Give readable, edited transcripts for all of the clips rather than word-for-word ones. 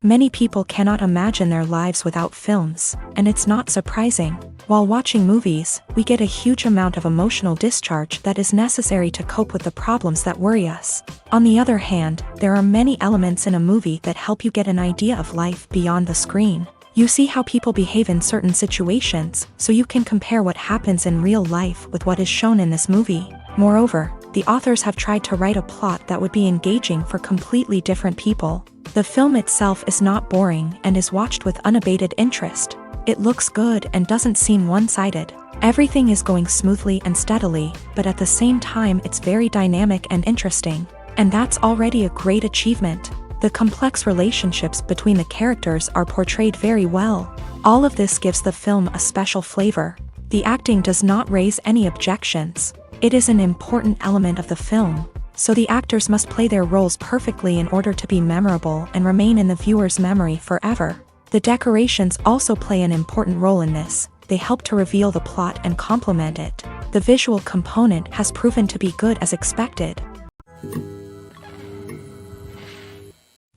Many people cannot imagine their lives without films, and it's not surprising. While watching movies, we get a huge amount of emotional discharge that is necessary to cope with the problems that worry us. On the other hand, there are many elements in a movie that help you get an idea of life beyond the screen. You see how people behave in certain situations, so you can compare what happens in real life with what is shown in this movie. Moreover, the authors have tried to write a plot that would be engaging for completely different people. The film itself is not boring and is watched with unabated interest. It looks good and doesn't seem one-sided. Everything is going smoothly and steadily, but at the same time it's very dynamic and interesting. And that's already a great achievement. The complex relationships between the characters are portrayed very well. All of this gives the film a special flavor. The acting does not raise any objections. It is an important element of the film, so the actors must play their roles perfectly in order to be memorable and remain in the viewer's memory forever. The decorations also play an important role in this. They help to reveal the plot and complement it. The visual component has proven to be good as expected.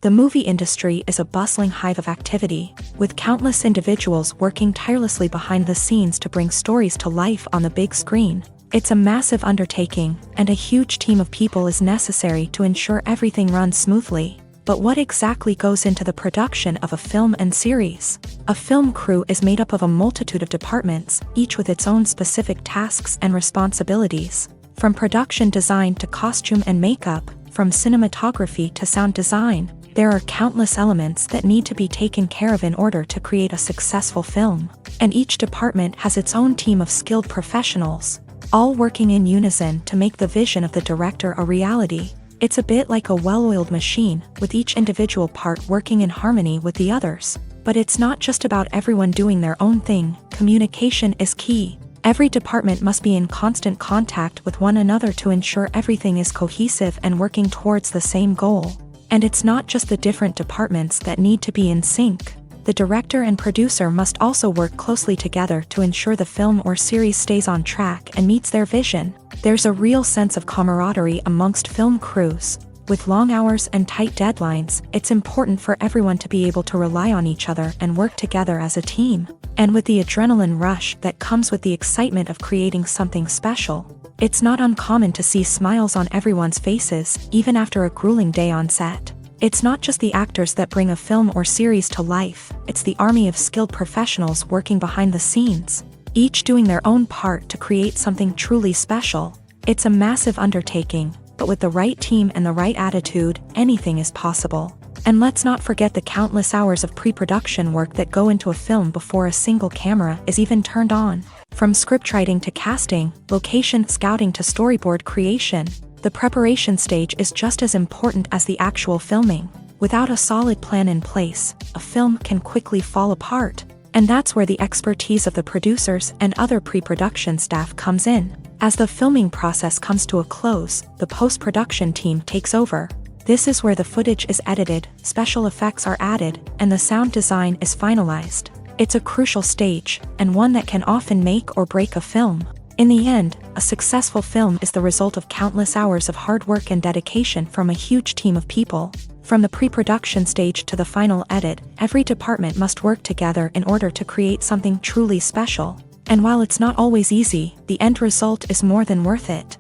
The movie industry is a bustling hive of activity, with countless individuals working tirelessly behind the scenes to bring stories to life on the big screen. It's a massive undertaking, and a huge team of people is necessary to ensure everything runs smoothly. But what exactly goes into the production of a film and series? A film crew is made up of a multitude of departments, each with its own specific tasks and responsibilities. From production design to costume and makeup, from cinematography to sound design, there are countless elements that need to be taken care of in order to create a successful film. And each department has its own team of skilled professionals, all working in unison to make the vision of the director a reality. It's a bit like a well-oiled machine, with each individual part working in harmony with the others. But it's not just about everyone doing their own thing. Communication is key. Every department must be in constant contact with one another to ensure everything is cohesive and working towards the same goal. And it's not just the different departments that need to be in sync. The director and producer must also work closely together to ensure the film or series stays on track and meets their vision. There's a real sense of camaraderie amongst film crews. With long hours and tight deadlines, it's important for everyone to be able to rely on each other and work together as a team. And with the adrenaline rush that comes with the excitement of creating something special, it's not uncommon to see smiles on everyone's faces, even after a grueling day on set. It's not just the actors that bring a film or series to life, it's the army of skilled professionals working behind the scenes, each doing their own part to create something truly special. It's a massive undertaking, but with the right team and the right attitude, anything is possible. And let's not forget the countless hours of pre-production work that go into a film before a single camera is even turned on. From scriptwriting to casting, location scouting to storyboard creation, the preparation stage is just as important as the actual filming. Without a solid plan in place, a film can quickly fall apart. And that's where the expertise of the producers and other pre-production staff comes in. As the filming process comes to a close, the post-production team takes over. This is where the footage is edited, special effects are added, and the sound design is finalized. It's a crucial stage, and one that can often make or break a film. In the end, a successful film is the result of countless hours of hard work and dedication from a huge team of people. From the pre-production stage to the final edit, every department must work together in order to create something truly special. And while it's not always easy, the end result is more than worth it.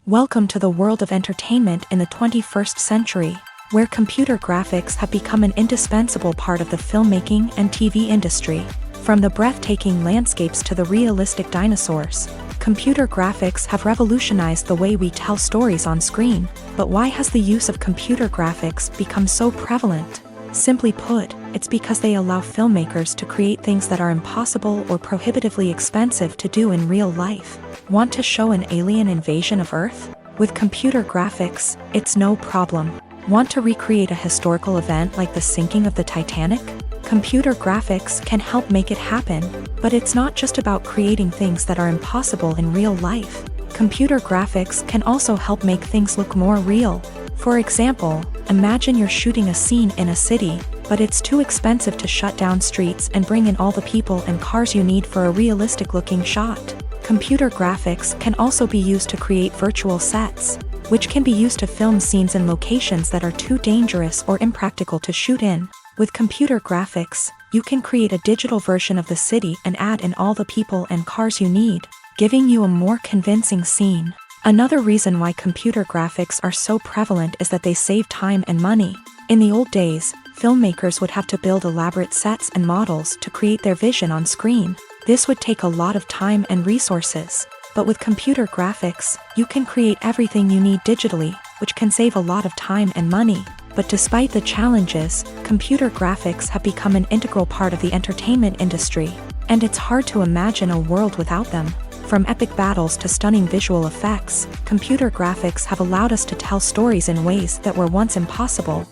Welcome to the world of entertainment in the 21st century, where computer graphics have become an indispensable part of the filmmaking and TV industry. From the breathtaking landscapes to the realistic dinosaurs, computer graphics have revolutionized the way we tell stories on screen. But why has the use of computer graphics become so prevalent? Simply put, it's because they allow filmmakers to create things that are impossible or prohibitively expensive to do in real life. Want to show an alien invasion of Earth? With computer graphics, it's no problem. Want to recreate a historical event like the sinking of the Titanic? Computer graphics can help make it happen. But it's not just about creating things that are impossible in real life. Computer graphics can also help make things look more real. For example, imagine you're shooting a scene in a city, but it's too expensive to shut down streets and bring in all the people and cars you need for a realistic-looking shot. Computer graphics can also be used to create virtual sets. which can be used to film scenes in locations that are too dangerous or impractical to shoot in. With computer graphics, you can create a digital version of the city and add in all the people and cars you need, giving you a more convincing scene. Another reason why computer graphics are so prevalent is that they save time and money. In the old days, filmmakers would have to build elaborate sets and models to create their vision on screen. This would take a lot of time and resources. But with computer graphics, you can create everything you need digitally, which can save a lot of time and money. But despite the challenges, computer graphics have become an integral part of the entertainment industry, and it's hard to imagine a world without them. From epic battles to stunning visual effects, computer graphics have allowed us to tell stories in ways that were once impossible.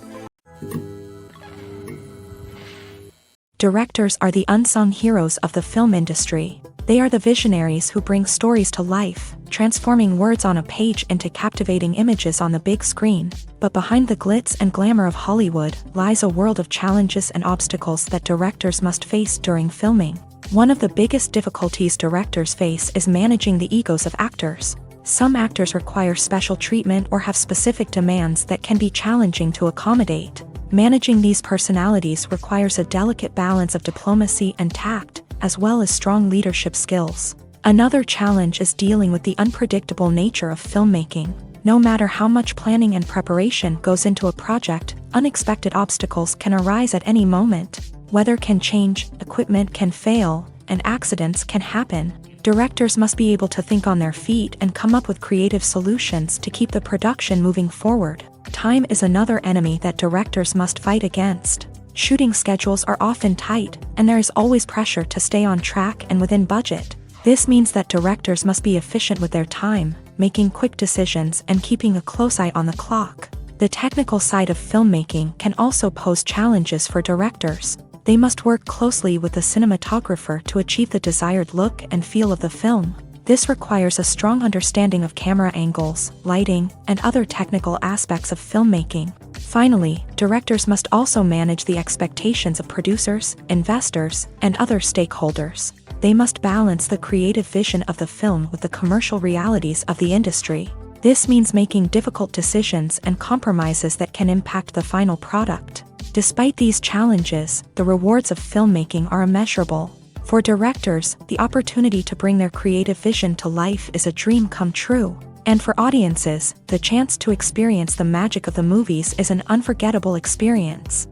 Directors are the unsung heroes of the film industry. They are the visionaries who bring stories to life, transforming words on a page into captivating images on the big screen. But behind the glitz and glamour of Hollywood lies a world of challenges and obstacles that directors must face during filming. One of the biggest difficulties directors face is managing the egos of actors. Some actors require special treatment or have specific demands that can be challenging to accommodate. Managing these personalities requires a delicate balance of diplomacy and tact, as well as strong leadership skills. Another challenge is dealing with the unpredictable nature of filmmaking. No matter how much planning and preparation goes into a project, unexpected obstacles can arise at any moment. Weather can change, equipment can fail, and accidents can happen. Directors must be able to think on their feet and come up with creative solutions to keep the production moving forward. Time is another enemy that directors must fight against. Shooting schedules are often tight, and there is always pressure to stay on track and within budget. This means that directors must be efficient with their time, making quick decisions and keeping a close eye on the clock. The technical side of filmmaking can also pose challenges for directors. They must work closely with the cinematographer to achieve the desired look and feel of the film. This requires a strong understanding of camera angles, lighting, and other technical aspects of filmmaking. Finally, directors must also manage the expectations of producers, investors, and other stakeholders. They must balance the creative vision of the film with the commercial realities of the industry. This means making difficult decisions and compromises that can impact the final product. Despite these challenges, the rewards of filmmaking are immeasurable. For directors, the opportunity to bring their creative vision to life is a dream come true. And for audiences, the chance to experience the magic of the movies is an unforgettable experience.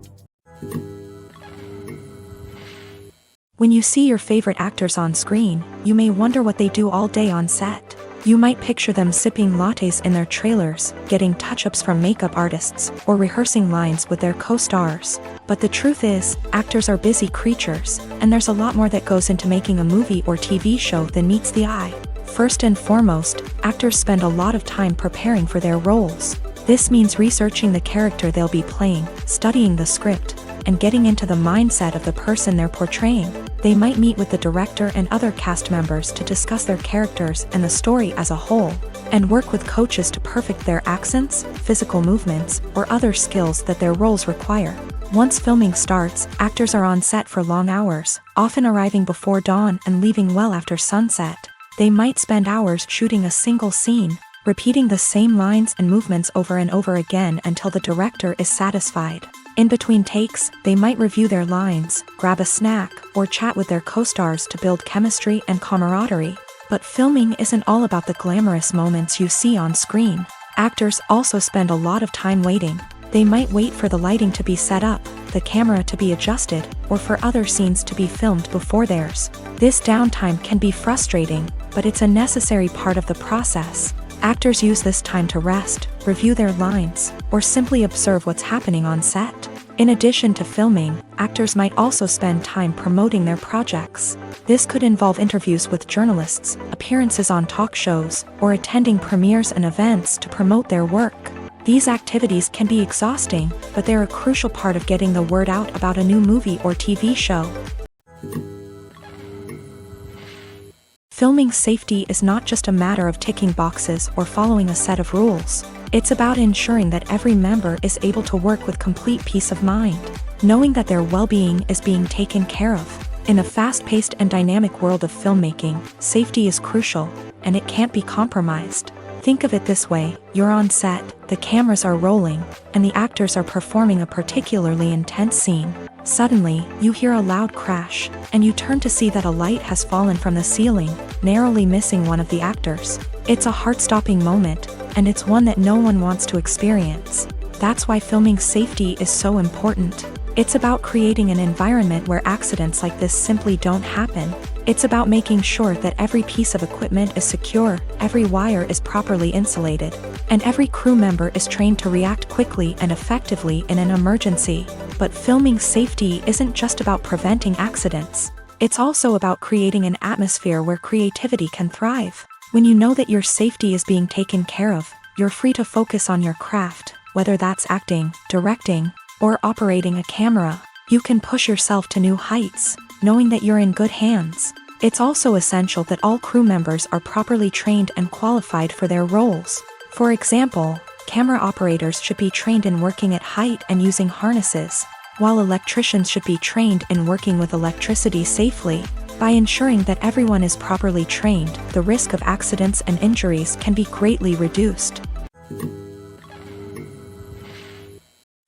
When you see your favorite actors on screen, you may wonder what they do all day on set. You might picture them sipping lattes in their trailers, getting touch-ups from makeup artists, or rehearsing lines with their co-stars. But the truth is, actors are busy creatures, and there's a lot more that goes into making a movie or TV show than meets the eye. First and foremost, actors spend a lot of time preparing for their roles. This means researching the character they'll be playing, studying the script, and getting into the mindset of the person they're portraying. They might meet with the director and other cast members to discuss their characters and the story as a whole, and work with coaches to perfect their accents, physical movements, or other skills that their roles require. Once filming starts, actors are on set for long hours, often arriving before dawn and leaving well after sunset. They might spend hours shooting a single scene, repeating the same lines and movements over and over again until the director is satisfied. In between takes, they might review their lines, grab a snack, or chat with their co-stars to build chemistry and camaraderie. But filming isn't all about the glamorous moments you see on screen. Actors also spend a lot of time waiting. They might wait for the lighting to be set up, the camera to be adjusted, or for other scenes to be filmed before theirs. This downtime can be frustrating, but it's a necessary part of the process. Actors use this time to rest, review their lines, or simply observe what's happening on set. In addition to filming, actors might also spend time promoting their projects. This could involve interviews with journalists, appearances on talk shows, or attending premieres and events to promote their work. These activities can be exhausting, but they're a crucial part of getting the word out about a new movie or TV show. Filming safety is not just a matter of ticking boxes or following a set of rules. It's about ensuring that every member is able to work with complete peace of mind, knowing that their well-being is being taken care of. In a fast-paced and dynamic world of filmmaking, safety is crucial, and it can't be compromised. Think of it this way, you're on set, the cameras are rolling, and the actors are performing a particularly intense scene. Suddenly, you hear a loud crash, and you turn to see that a light has fallen from the ceiling, narrowly missing one of the actors. It's a heart-stopping moment, and it's one that no one wants to experience. That's why filming safety is so important. It's about creating an environment where accidents like this simply don't happen. It's about making sure that every piece of equipment is secure, every wire is properly insulated, and every crew member is trained to react quickly and effectively in an emergency. But filming safety isn't just about preventing accidents. It's also about creating an atmosphere where creativity can thrive. When you know that your safety is being taken care of, you're free to focus on your craft, whether that's acting, directing, or operating a camera. You can push yourself to new heights, knowing that you're in good hands. It's also essential that all crew members are properly trained and qualified for their roles. For example, camera operators should be trained in working at height and using harnesses, while electricians should be trained in working with electricity safely. By ensuring that everyone is properly trained, the risk of accidents and injuries can be greatly reduced.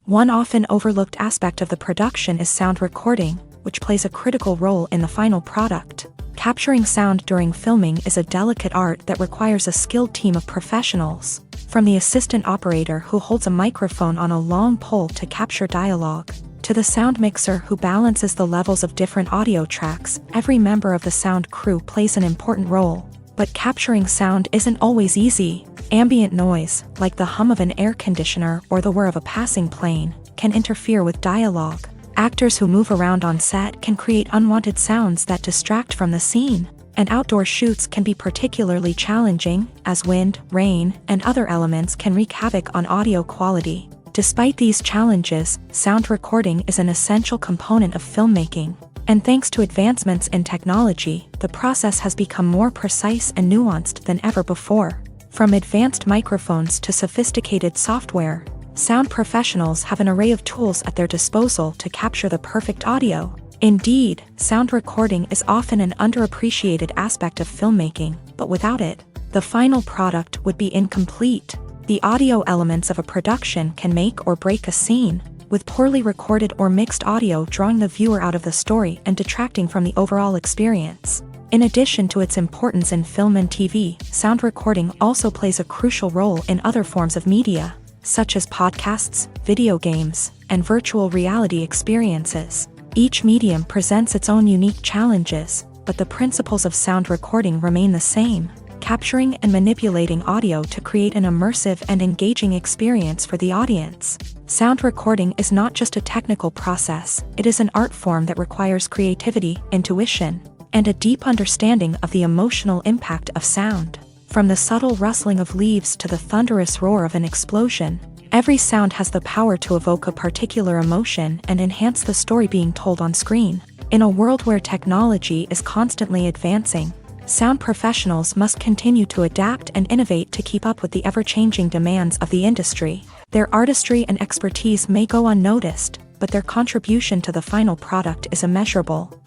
One often overlooked aspect of the production is sound recording, which plays a critical role in the final product. Capturing sound during filming is a delicate art that requires a skilled team of professionals. From the assistant operator who holds a microphone on a long pole to capture dialogue, to the sound mixer who balances the levels of different audio tracks, every member of the sound crew plays an important role. But capturing sound isn't always easy. Ambient noise, like the hum of an air conditioner or the whir of a passing plane, can interfere with dialogue. Actors who move around on set can create unwanted sounds that distract from the scene. And outdoor shoots can be particularly challenging, as wind, rain, and other elements can wreak havoc on audio quality. Despite these challenges, sound recording is an essential component of filmmaking. And thanks to advancements in technology, the process has become more precise and nuanced than ever before. From advanced microphones to sophisticated software, sound professionals have an array of tools at their disposal to capture the perfect audio. Indeed, sound recording is often an underappreciated aspect of filmmaking, but without it, the final product would be incomplete. The audio elements of a production can make or break a scene, with poorly recorded or mixed audio drawing the viewer out of the story and detracting from the overall experience. In addition to its importance in film and TV, sound recording also plays a crucial role in other forms of media, such as podcasts, video games, and virtual reality experiences. Each medium presents its own unique challenges, but the principles of sound recording remain the same: capturing and manipulating audio to create an immersive and engaging experience for the audience. Sound recording is not just a technical process, it is an art form that requires creativity, intuition, and a deep understanding of the emotional impact of sound. From the subtle rustling of leaves to the thunderous roar of an explosion, every sound has the power to evoke a particular emotion and enhance the story being told on screen. In a world where technology is constantly advancing, sound professionals must continue to adapt and innovate to keep up with the ever-changing demands of the industry. Their artistry and expertise may go unnoticed, but their contribution to the final product is immeasurable.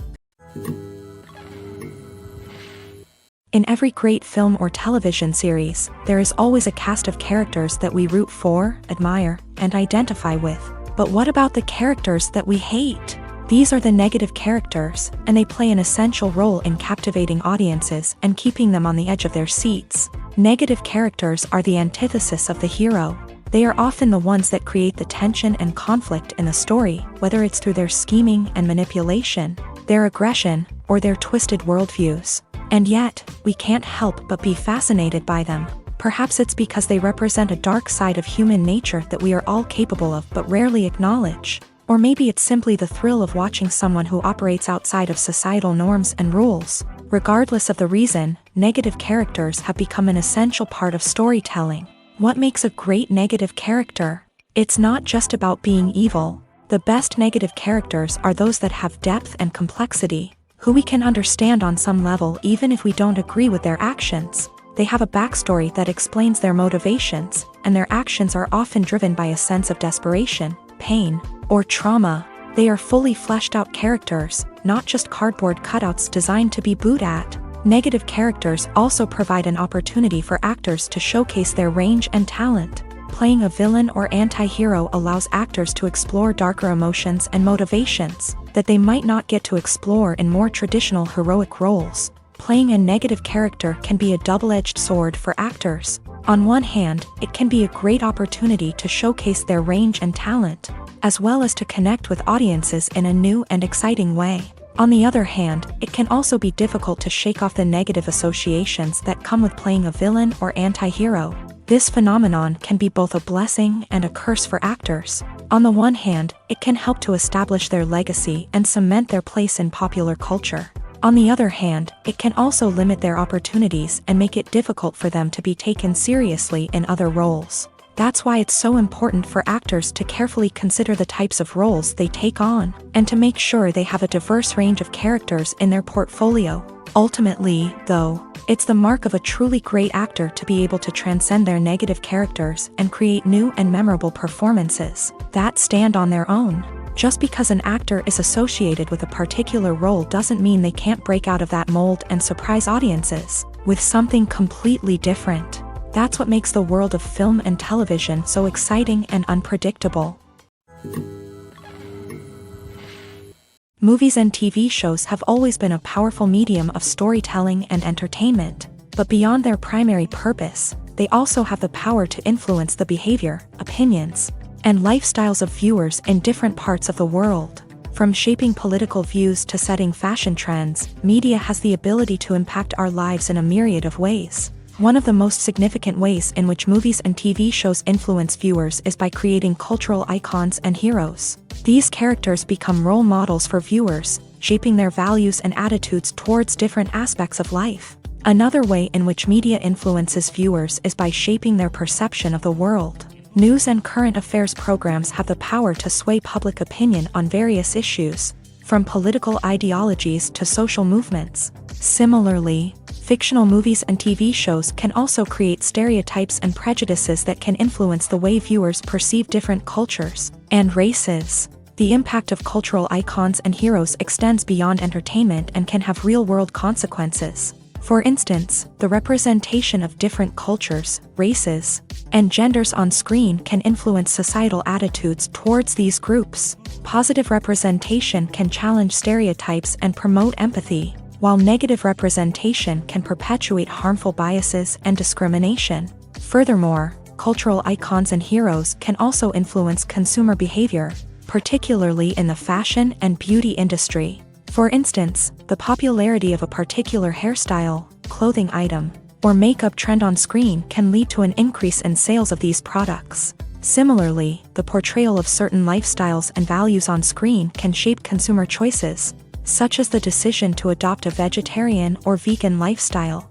In every great film or television series, there is always a cast of characters that we root for, admire, and identify with. But what about the characters that we hate? These are the negative characters, and they play an essential role in captivating audiences and keeping them on the edge of their seats. Negative characters are the antithesis of the hero. They are often the ones that create the tension and conflict in the story, whether it's through their scheming and manipulation, their aggression, or their twisted worldviews. And yet, we can't help but be fascinated by them. Perhaps it's because they represent a dark side of human nature that we are all capable of but rarely acknowledge. Or maybe it's simply the thrill of watching someone who operates outside of societal norms and rules. Regardless of the reason, negative characters have become an essential part of storytelling. What makes a great negative character? It's not just about being evil. The best negative characters are those that have depth and complexity, who we can understand on some level even if we don't agree with their actions. They have a backstory that explains their motivations, and their actions are often driven by a sense of desperation, pain, or trauma. They are fully fleshed out characters, not just cardboard cutouts designed to be booed at. Negative characters also provide an opportunity for actors to showcase their range and talent. Playing a villain or anti-hero allows actors to explore darker emotions and motivations that they might not get to explore in more traditional heroic roles. Playing a negative character can be a double-edged sword for actors. On one hand, it can be a great opportunity to showcase their range and talent, as well as to connect with audiences in a new and exciting way. On the other hand, it can also be difficult to shake off the negative associations that come with playing a villain or anti-hero. This phenomenon can be both a blessing and a curse for actors. On the one hand, it can help to establish their legacy and cement their place in popular culture. On the other hand, it can also limit their opportunities and make it difficult for them to be taken seriously in other roles. That's why it's so important for actors to carefully consider the types of roles they take on, and to make sure they have a diverse range of characters in their portfolio. Ultimately, though, it's the mark of a truly great actor to be able to transcend their negative characters and create new and memorable performances that stand on their own. Just because an actor is associated with a particular role doesn't mean they can't break out of that mold and surprise audiences with something completely different. That's what makes the world of film and television so exciting and unpredictable. Movies and TV shows have always been a powerful medium of storytelling and entertainment, but beyond their primary purpose, they also have the power to influence the behavior, opinions, and lifestyles of viewers in different parts of the world. From shaping political views to setting fashion trends, media has the ability to impact our lives in a myriad of ways. One of the most significant ways in which movies and TV shows influence viewers is by creating cultural icons and heroes. These characters become role models for viewers, shaping their values and attitudes towards different aspects of life. Another way in which media influences viewers is by shaping their perception of the world. News and current affairs programs have the power to sway public opinion on various issues, from political ideologies to social movements. Similarly, fictional movies and TV shows can also create stereotypes and prejudices that can influence the way viewers perceive different cultures and races. The impact of cultural icons and heroes extends beyond entertainment and can have real-world consequences. For instance, the representation of different cultures, races, and genders on screen can influence societal attitudes towards these groups. Positive representation can challenge stereotypes and promote empathy, while negative representation can perpetuate harmful biases and discrimination. Furthermore, cultural icons and heroes can also influence consumer behavior, particularly in the fashion and beauty industry. For instance, the popularity of a particular hairstyle, clothing item, or makeup trend on screen can lead to an increase in sales of these products. Similarly, the portrayal of certain lifestyles and values on screen can shape consumer choices, such as the decision to adopt a vegetarian or vegan lifestyle.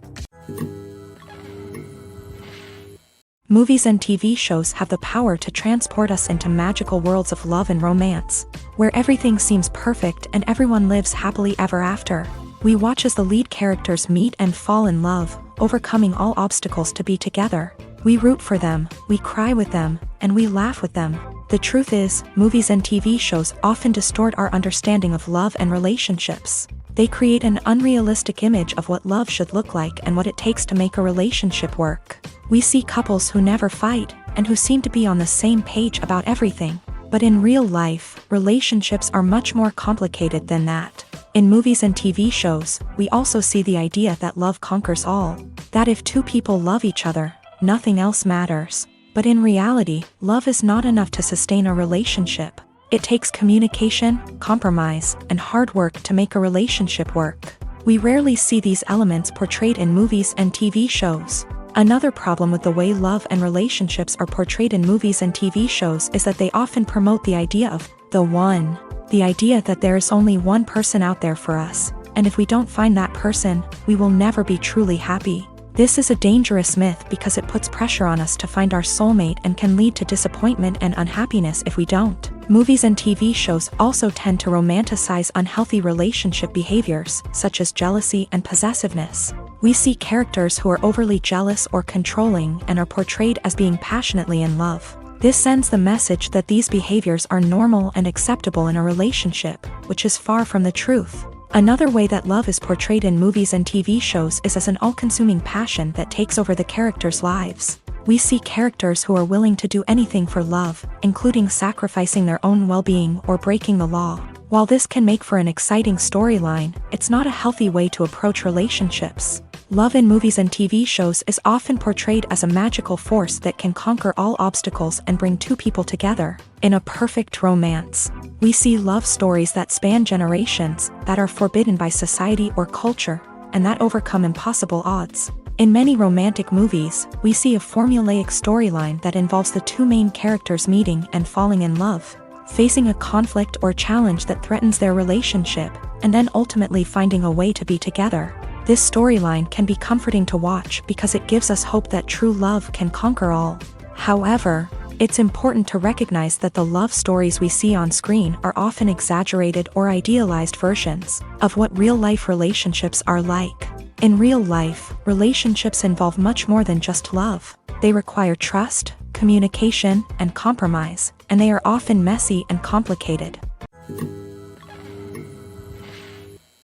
Movies and TV shows have the power to transport us into magical worlds of love and romance, where everything seems perfect and everyone lives happily ever after. We watch as the lead characters meet and fall in love, overcoming all obstacles to be together. We root for them, we cry with them, and we laugh with them. The truth is, movies and TV shows often distort our understanding of love and relationships. They create an unrealistic image of what love should look like and what it takes to make a relationship work. We see couples who never fight, and who seem to be on the same page about everything. But in real life, relationships are much more complicated than that. In movies and TV shows, we also see the idea that love conquers all. That if two people love each other, nothing else matters. But in reality, love is not enough to sustain a relationship. It takes communication, compromise, and hard work to make a relationship work. We rarely see these elements portrayed in movies and TV shows. Another problem with the way love and relationships are portrayed in movies and TV shows is that they often promote the idea of the one. The idea that there is only one person out there for us, and if we don't find that person, we will never be truly happy. This is a dangerous myth because it puts pressure on us to find our soulmate and can lead to disappointment and unhappiness if we don't. Movies and TV shows also tend to romanticize unhealthy relationship behaviors, such as jealousy and possessiveness. We see characters who are overly jealous or controlling and are portrayed as being passionately in love. This sends the message that these behaviors are normal and acceptable in a relationship, which is far from the truth. Another way that love is portrayed in movies and TV shows is as an all-consuming passion that takes over the characters' lives. We see characters who are willing to do anything for love, including sacrificing their own well-being or breaking the law. While this can make for an exciting storyline, it's not a healthy way to approach relationships. Love in movies and TV shows is often portrayed as a magical force that can conquer all obstacles and bring two people together in a perfect romance. We see love stories that span generations, that are forbidden by society or culture, and that overcome impossible odds. In many romantic movies, we see a formulaic storyline that involves the two main characters meeting and falling in love, facing a conflict or challenge that threatens their relationship, and then ultimately finding a way to be together. This storyline can be comforting to watch because it gives us hope that true love can conquer all. However, it's important to recognize that the love stories we see on screen are often exaggerated or idealized versions of what real-life relationships are like. In real life, relationships involve much more than just love. They require trust, communication, and compromise, and they are often messy and complicated.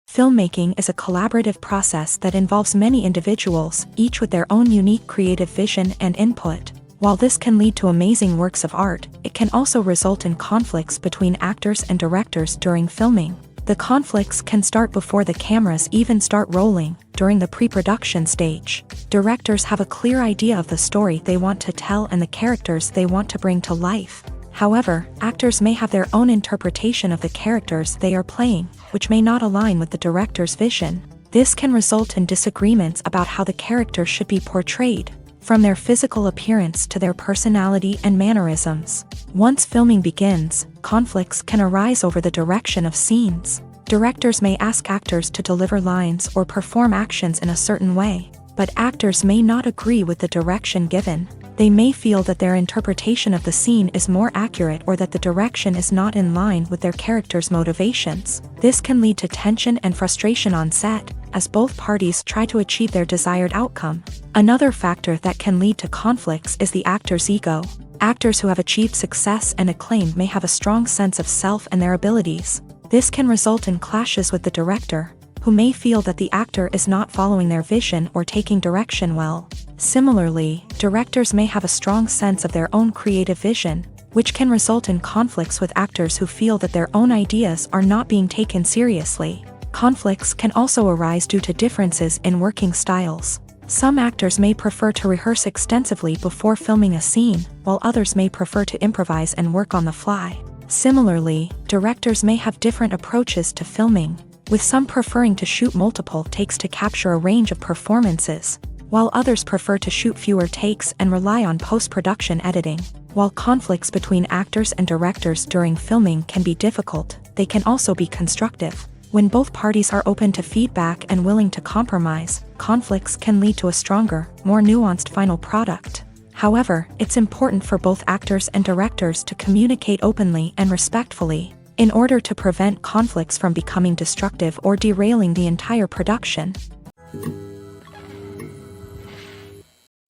Filmmaking is a collaborative process that involves many individuals, each with their own unique creative vision and input. While this can lead to amazing works of art, it can also result in conflicts between actors and directors during filming. The conflicts can start before the cameras even start rolling, during the pre-production stage. Directors have a clear idea of the story they want to tell and the characters they want to bring to life. However, actors may have their own interpretation of the characters they are playing, which may not align with the director's vision. This can result in disagreements about how the characters should be portrayed, from their physical appearance to their personality and mannerisms. Once filming begins, conflicts can arise over the direction of scenes. Directors may ask actors to deliver lines or perform actions in a certain way, but actors may not agree with the direction given. They may feel that their interpretation of the scene is more accurate or that the direction is not in line with their character's motivations. This can lead to tension and frustration on set, as both parties try to achieve their desired outcome. Another factor that can lead to conflicts is the actor's ego. Actors who have achieved success and acclaim may have a strong sense of self and their abilities. This can result in clashes with the director, who may feel that the actor is not following their vision or taking direction well. Similarly, directors may have a strong sense of their own creative vision, which can result in conflicts with actors who feel that their own ideas are not being taken seriously. Conflicts can also arise due to differences in working styles. Some actors may prefer to rehearse extensively before filming a scene, while others may prefer to improvise and work on the fly. Similarly, directors may have different approaches to filming, with some preferring to shoot multiple takes to capture a range of performances, while others prefer to shoot fewer takes and rely on post-production editing. While conflicts between actors and directors during filming can be difficult, they can also be constructive. When both parties are open to feedback and willing to compromise, conflicts can lead to a stronger, more nuanced final product. However, it's important for both actors and directors to communicate openly and respectfully, in order to prevent conflicts from becoming destructive or derailing the entire production.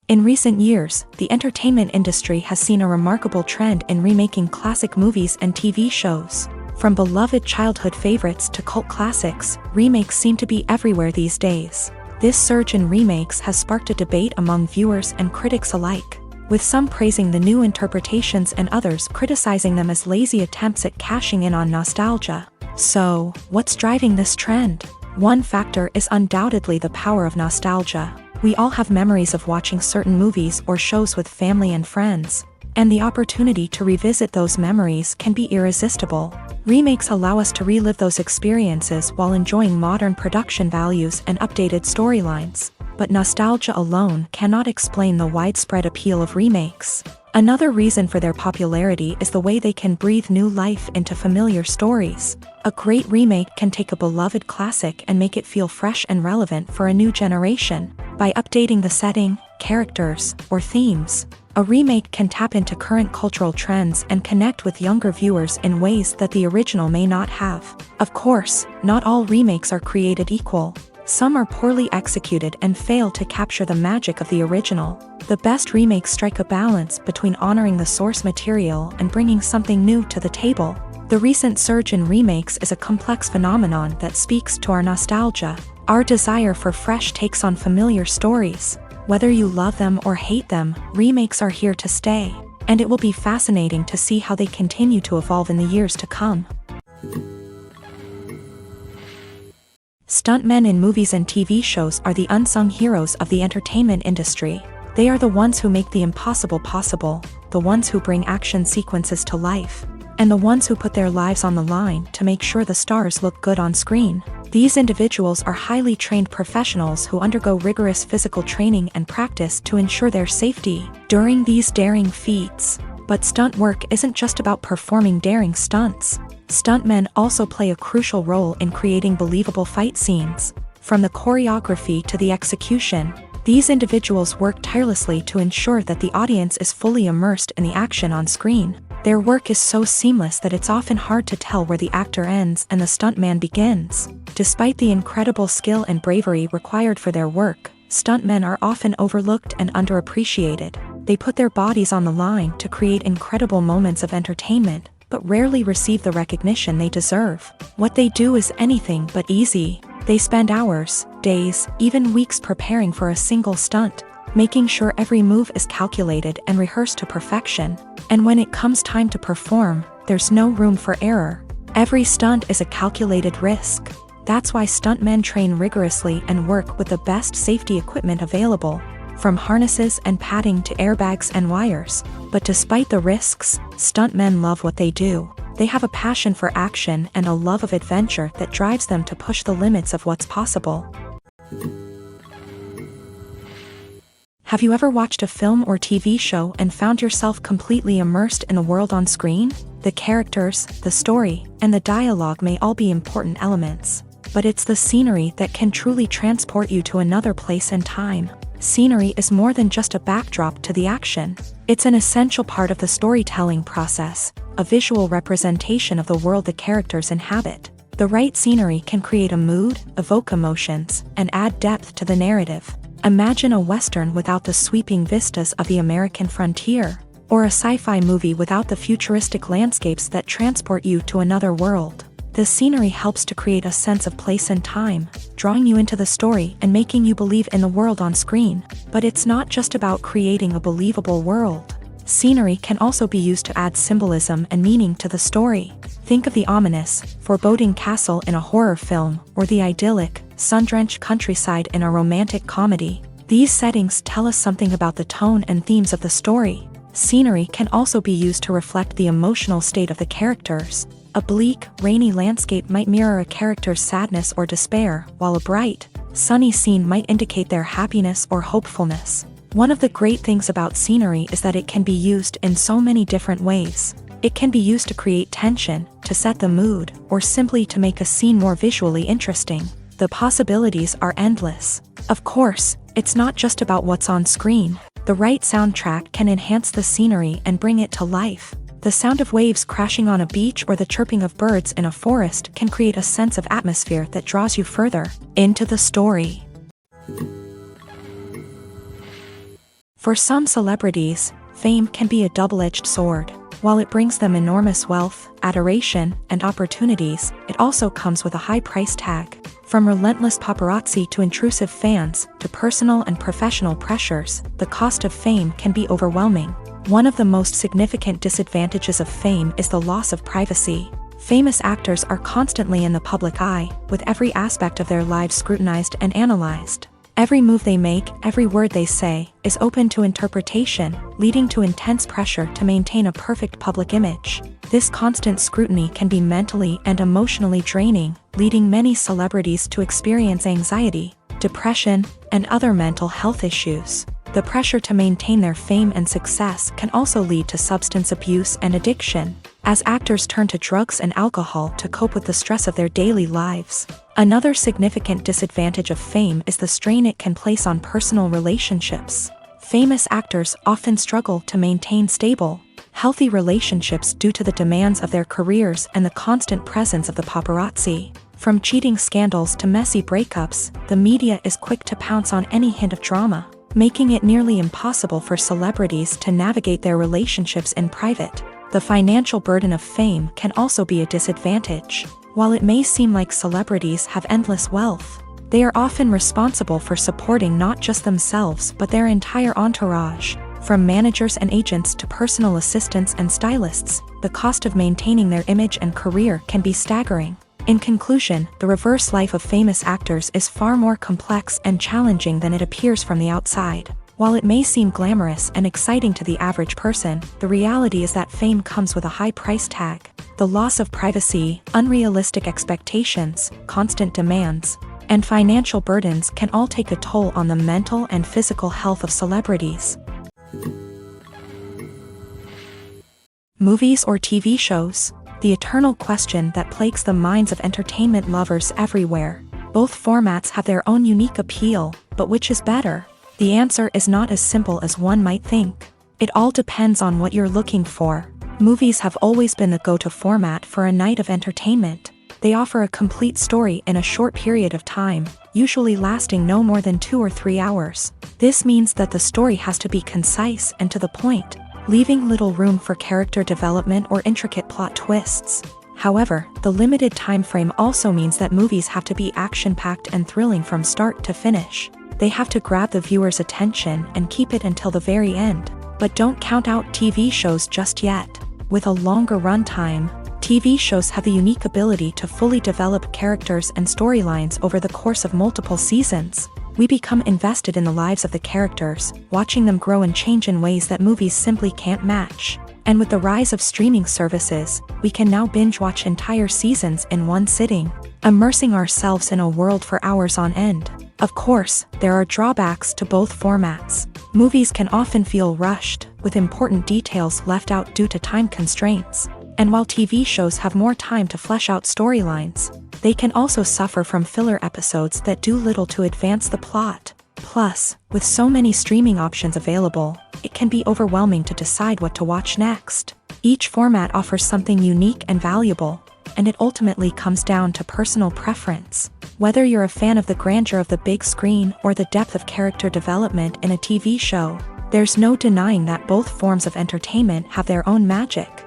In recent years, the entertainment industry has seen a remarkable trend in remaking classic movies and TV shows. From beloved childhood favorites to cult classics, remakes seem to be everywhere these days. This surge in remakes has sparked a debate among viewers and critics alike, with some praising the new interpretations and others criticizing them as lazy attempts at cashing in on nostalgia. So, what's driving this trend? One factor is undoubtedly the power of nostalgia. We all have memories of watching certain movies or shows with family and friends, and the opportunity to revisit those memories can be irresistible. Remakes allow us to relive those experiences while enjoying modern production values and updated storylines, but nostalgia alone cannot explain the widespread appeal of remakes. Another reason for their popularity is the way they can breathe new life into familiar stories. A great remake can take a beloved classic and make it feel fresh and relevant for a new generation. By updating the setting, characters, or themes, a remake can tap into current cultural trends and connect with younger viewers in ways that the original may not have. Of course, not all remakes are created equal. Some are poorly executed and fail to capture the magic of the original. The best remakes strike a balance between honoring the source material and bringing something new to the table. The recent surge in remakes is a complex phenomenon that speaks to our nostalgia, our desire for fresh takes on familiar stories. Whether you love them or hate them, remakes are here to stay, and it will be fascinating to see how they continue to evolve in the years to come. Stuntmen in movies and TV shows are the unsung heroes of the entertainment industry. They are the ones who make the impossible possible, the ones who bring action sequences to life, and the ones who put their lives on the line to make sure the stars look good on screen. These individuals are highly trained professionals who undergo rigorous physical training and practice to ensure their safety during these daring feats. But stunt work isn't just about performing daring stunts. Stuntmen also play a crucial role in creating believable fight scenes. From the choreography to the execution, these individuals work tirelessly to ensure that the audience is fully immersed in the action on screen. Their work is so seamless that it's often hard to tell where the actor ends and the stuntman begins. Despite the incredible skill and bravery required for their work, stuntmen are often overlooked and underappreciated. They put their bodies on the line to create incredible moments of entertainment, but rarely receive the recognition they deserve. What they do is anything but easy. They spend hours, days, even weeks preparing for a single stunt, making sure every move is calculated and rehearsed to perfection. And when it comes time to perform, there's no room for error. Every stunt is a calculated risk. That's why stuntmen train rigorously and work with the best safety equipment available, from harnesses and padding to airbags and wires. But despite the risks, stuntmen love what they do. They have a passion for action and a love of adventure that drives them to push the limits of what's possible. Have you ever watched a film or TV show and found yourself completely immersed in the world on screen? The characters, the story, and the dialogue may all be important elements, but it's the scenery that can truly transport you to another place and time. Scenery is more than just a backdrop to the action. It's an essential part of the storytelling process, a visual representation of the world the characters inhabit. The right scenery can create a mood, evoke emotions, and add depth to the narrative. Imagine a Western without the sweeping vistas of the American frontier, or a sci-fi movie without the futuristic landscapes that transport you to another world. The scenery helps to create a sense of place and time, drawing you into the story and making you believe in the world on screen. But it's not just about creating a believable world. Scenery can also be used to add symbolism and meaning to the story. Think of the ominous, foreboding castle in a horror film, or the idyllic, sun-drenched countryside in a romantic comedy. These settings tell us something about the tone and themes of the story. Scenery can also be used to reflect the emotional state of the characters. A bleak, rainy landscape might mirror a character's sadness or despair, while a bright, sunny scene might indicate their happiness or hopefulness. One of the great things about scenery is that it can be used in so many different ways. It can be used to create tension, to set the mood, or simply to make a scene more visually interesting. The possibilities are endless. Of course, it's not just about what's on screen. The right soundtrack can enhance the scenery and bring it to life. The sound of waves crashing on a beach or the chirping of birds in a forest can create a sense of atmosphere that draws you further into the story. For some celebrities, fame can be a double-edged sword. While it brings them enormous wealth, adoration, and opportunities, it also comes with a high price tag. From relentless paparazzi to intrusive fans, to personal and professional pressures, the cost of fame can be overwhelming. One of the most significant disadvantages of fame is the loss of privacy. Famous actors are constantly in the public eye, with every aspect of their lives scrutinized and analyzed. Every move they make, every word they say, is open to interpretation, leading to intense pressure to maintain a perfect public image. This constant scrutiny can be mentally and emotionally draining, leading many celebrities to experience anxiety, depression, and other mental health issues. The pressure to maintain their fame and success can also lead to substance abuse and addiction, as actors turn to drugs and alcohol to cope with the stress of their daily lives. Another significant disadvantage of fame is the strain it can place on personal relationships. Famous actors often struggle to maintain stable, healthy relationships due to the demands of their careers and the constant presence of the paparazzi. From cheating scandals to messy breakups, the media is quick to pounce on any hint of drama, making it nearly impossible for celebrities to navigate their relationships in private. The financial burden of fame can also be a disadvantage. While it may seem like celebrities have endless wealth, they are often responsible for supporting not just themselves but their entire entourage. From managers and agents to personal assistants and stylists, the cost of maintaining their image and career can be staggering. In conclusion, the reverse life of famous actors is far more complex and challenging than it appears from the outside. While it may seem glamorous and exciting to the average person, the reality is that fame comes with a high price tag. The loss of privacy, unrealistic expectations, constant demands, and financial burdens can all take a toll on the mental and physical health of celebrities. Movies or TV shows? The eternal question that plagues the minds of entertainment lovers everywhere. Both formats have their own unique appeal, but which is better? The answer is not as simple as one might think. It all depends on what you're looking for. Movies have always been the go-to format for a night of entertainment. They offer a complete story in a short period of time, usually lasting no more than 2 or 3 hours. This means that the story has to be concise and to the point, leaving little room for character development or intricate plot twists. However, the limited time frame also means that movies have to be action-packed and thrilling from start to finish. They have to grab the viewer's attention and keep it until the very end. But don't count out TV shows just yet. With a longer runtime, TV shows have the unique ability to fully develop characters and storylines over the course of multiple seasons. We become invested in the lives of the characters, watching them grow and change in ways that movies simply can't match. And with the rise of streaming services, we can now binge-watch entire seasons in one sitting, immersing ourselves in a world for hours on end. Of course, there are drawbacks to both formats. Movies can often feel rushed, with important details left out due to time constraints. And while TV shows have more time to flesh out storylines, they can also suffer from filler episodes that do little to advance the plot. Plus, with so many streaming options available, it can be overwhelming to decide what to watch next. Each format offers something unique and valuable, and it ultimately comes down to personal preference. Whether you're a fan of the grandeur of the big screen or the depth of character development in a TV show, there's no denying that both forms of entertainment have their own magic.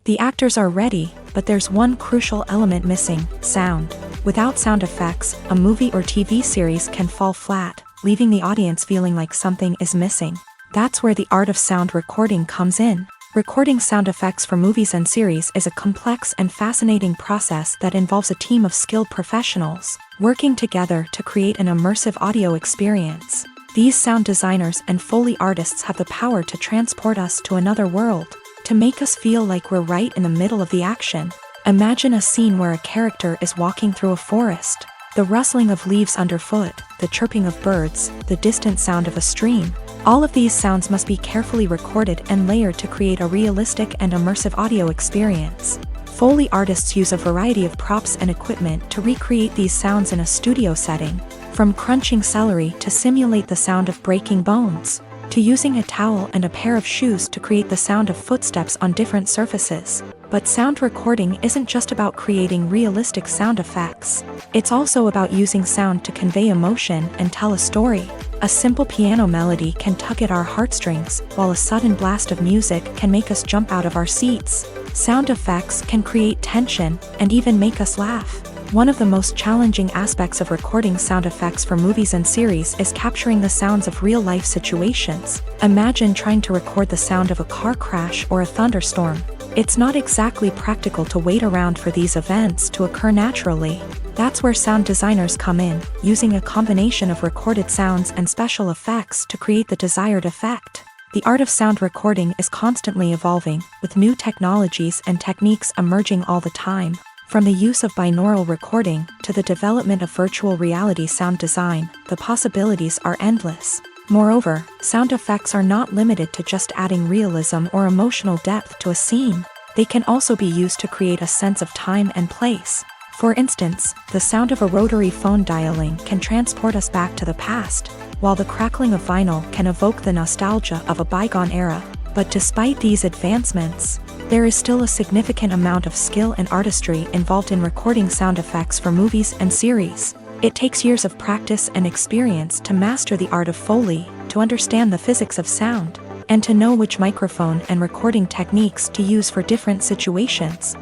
The actors are ready, but there's one crucial element missing: sound. Without sound effects, a movie or TV series can fall flat, leaving the audience feeling like something is missing. That's where the art of sound recording comes in. Recording sound effects for movies and series is a complex and fascinating process that involves a team of skilled professionals working together to create an immersive audio experience. These sound designers and Foley artists have the power to transport us to another world, to make us feel like we're right in the middle of the action. Imagine a scene where a character is walking through a forest. The rustling of leaves underfoot, the chirping of birds, the distant sound of a stream. All of these sounds must be carefully recorded and layered to create a realistic and immersive audio experience. Foley artists use a variety of props and equipment to recreate these sounds in a studio setting, from crunching celery to simulate the sound of breaking bones, to using a towel and a pair of shoes to create the sound of footsteps on different surfaces. But sound recording isn't just about creating realistic sound effects. It's also about using sound to convey emotion and tell a story. A simple piano melody can tug at our heartstrings, while a sudden blast of music can make us jump out of our seats. Sound effects can create tension and even make us laugh. One of the most challenging aspects of recording sound effects for movies and series is capturing the sounds of real-life situations. Imagine trying to record the sound of a car crash or a thunderstorm. It's not exactly practical to wait around for these events to occur naturally. That's where sound designers come in, using a combination of recorded sounds and special effects to create the desired effect. The art of sound recording is constantly evolving, with new technologies and techniques emerging all the time. From the use of binaural recording to the development of virtual reality sound design, the possibilities are endless. Moreover, sound effects are not limited to just adding realism or emotional depth to a scene. They can also be used to create a sense of time and place. For instance, the sound of a rotary phone dialing can transport us back to the past, while the crackling of vinyl can evoke the nostalgia of a bygone era. But despite these advancements, there is still a significant amount of skill and artistry involved in recording sound effects for movies and series. It takes years of practice and experience to master the art of Foley, to understand the physics of sound, and to know which microphone and recording techniques to use for different situations.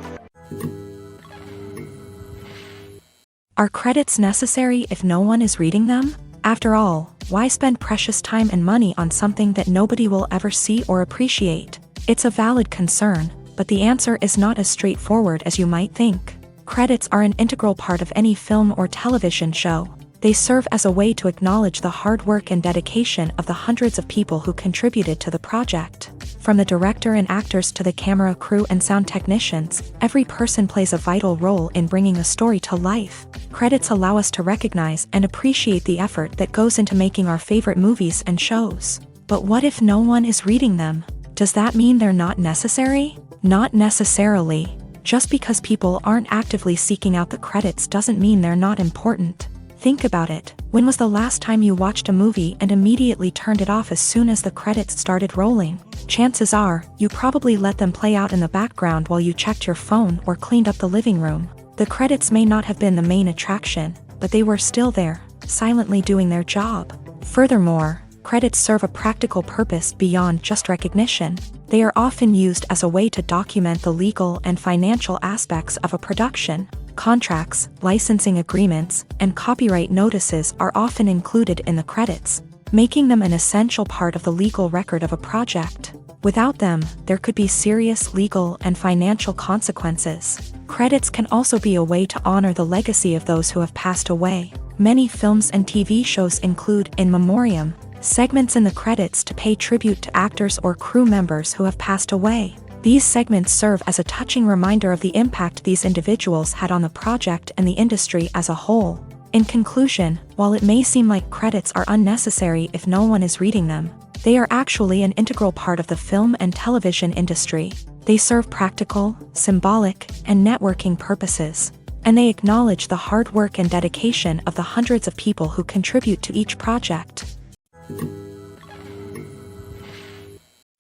Are credits necessary if no one is reading them? After all, why spend precious time and money on something that nobody will ever see or appreciate? It's a valid concern, but the answer is not as straightforward as you might think. Credits are an integral part of any film or television show. They serve as a way to acknowledge the hard work and dedication of the hundreds of people who contributed to the project. From the director and actors to the camera crew and sound technicians, every person plays a vital role in bringing a story to life. Credits allow us to recognize and appreciate the effort that goes into making our favorite movies and shows. But what if no one is reading them? Does that mean they're not necessary? Not necessarily. Just because people aren't actively seeking out the credits doesn't mean they're not important. Think about it. When was the last time you watched a movie and immediately turned it off as soon as the credits started rolling? Chances are, you probably let them play out in the background while you checked your phone or cleaned up the living room. The credits may not have been the main attraction, but they were still there, silently doing their job. Furthermore, credits serve a practical purpose beyond just recognition. They are often used as a way to document the legal and financial aspects of a production. Contracts, licensing agreements, and copyright notices are often included in the credits, making them an essential part of the legal record of a project. Without them, there could be serious legal and financial consequences. Credits can also be a way to honor the legacy of those who have passed away. Many films and TV shows include in memoriam segments in the credits to pay tribute to actors or crew members who have passed away. These segments serve as a touching reminder of the impact these individuals had on the project and the industry as a whole. In conclusion, while it may seem like credits are unnecessary if no one is reading them, they are actually an integral part of the film and television industry. They serve practical, symbolic, and networking purposes, and they acknowledge the hard work and dedication of the hundreds of people who contribute to each project.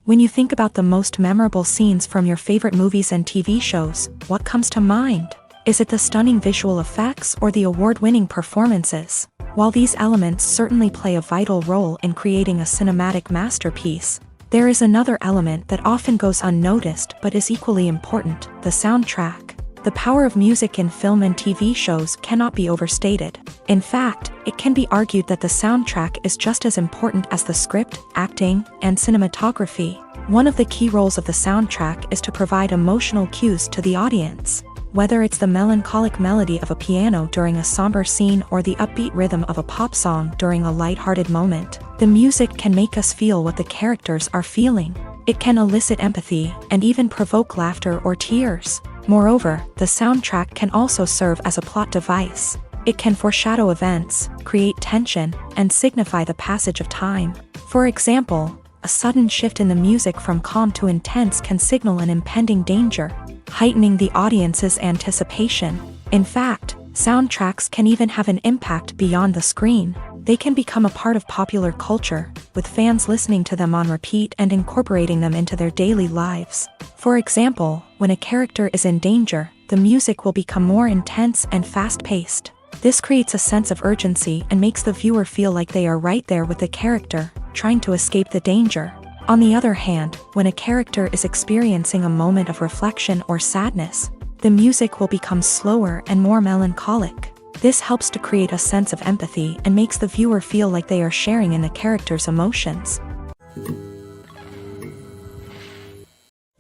When you think about the most memorable scenes from your favorite movies and TV shows, what comes to mind? Is it the stunning visual effects or the award-winning performances? While these elements certainly play a vital role in creating a cinematic masterpiece, there is another element that often goes unnoticed but is equally important: the soundtrack. The power of music in film and TV shows cannot be overstated. In fact, it can be argued that the soundtrack is just as important as the script, acting, and cinematography. One of the key roles of the soundtrack is to provide emotional cues to the audience. Whether it's the melancholic melody of a piano during a somber scene or the upbeat rhythm of a pop song during a lighthearted moment, the music can make us feel what the characters are feeling. It can elicit empathy and even provoke laughter or tears. Moreover, the soundtrack can also serve as a plot device. It can foreshadow events, create tension, and signify the passage of time. For example, a sudden shift in the music from calm to intense can signal an impending danger, heightening the audience's anticipation. In fact, soundtracks can even have an impact beyond the screen. They can become a part of popular culture, with fans listening to them on repeat and incorporating them into their daily lives. For example, when a character is in danger, the music will become more intense and fast-paced. This creates a sense of urgency and makes the viewer feel like they are right there with the character, trying to escape the danger. On the other hand, when a character is experiencing a moment of reflection or sadness, the music will become slower and more melancholic. This helps to create a sense of empathy and makes the viewer feel like they are sharing in the character's emotions.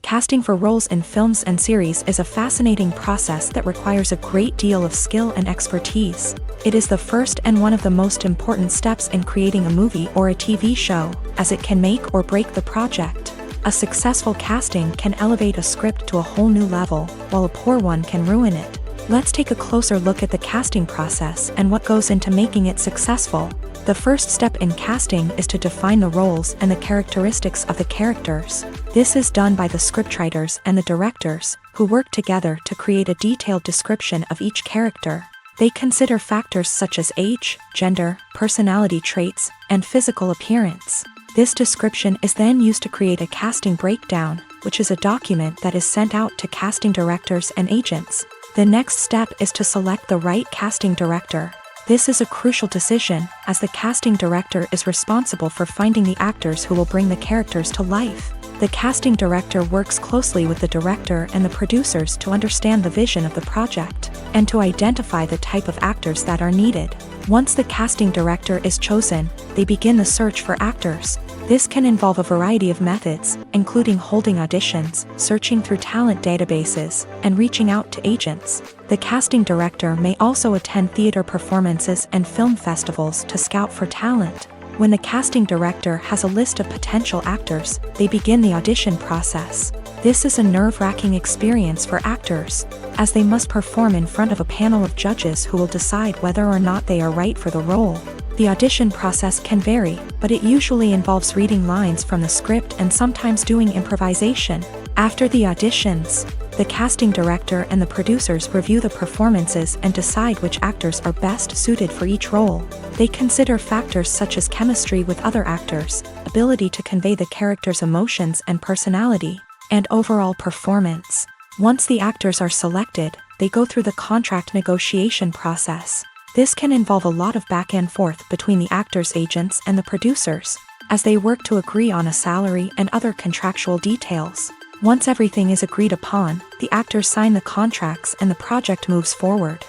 Casting for roles in films and series is a fascinating process that requires a great deal of skill and expertise. It is the first and one of the most important steps in creating a movie or a TV show, as it can make or break the project. A successful casting can elevate a script to a whole new level, while a poor one can ruin it. Let's take a closer look at the casting process and what goes into making it successful. The first step in casting is to define the roles and the characteristics of the characters. This is done by the scriptwriters and the directors, who work together to create a detailed description of each character. They consider factors such as age, gender, personality traits, and physical appearance. This description is then used to create a casting breakdown, which is a document that is sent out to casting directors and agents. The next step is to select the right casting director. This is a crucial decision, as the casting director is responsible for finding the actors who will bring the characters to life. The casting director works closely with the director and the producers to understand the vision of the project, and to identify the type of actors that are needed. Once the casting director is chosen, they begin the search for actors. This can involve a variety of methods, including holding auditions, searching through talent databases, and reaching out to agents. The casting director may also attend theater performances and film festivals to scout for talent. When the casting director has a list of potential actors, they begin the audition process. This is a nerve-wracking experience for actors, as they must perform in front of a panel of judges who will decide whether or not they are right for the role. The audition process can vary, but it usually involves reading lines from the script and sometimes doing improvisation. After the auditions, the casting director and the producers review the performances and decide which actors are best suited for each role. They consider factors such as chemistry with other actors, ability to convey the character's emotions and personality, and overall performance. Once the actors are selected, they go through the contract negotiation process. This can involve a lot of back and forth between the actors' agents and the producers, as they work to agree on a salary and other contractual details. Once everything is agreed upon, the actors sign the contracts and the project moves forward.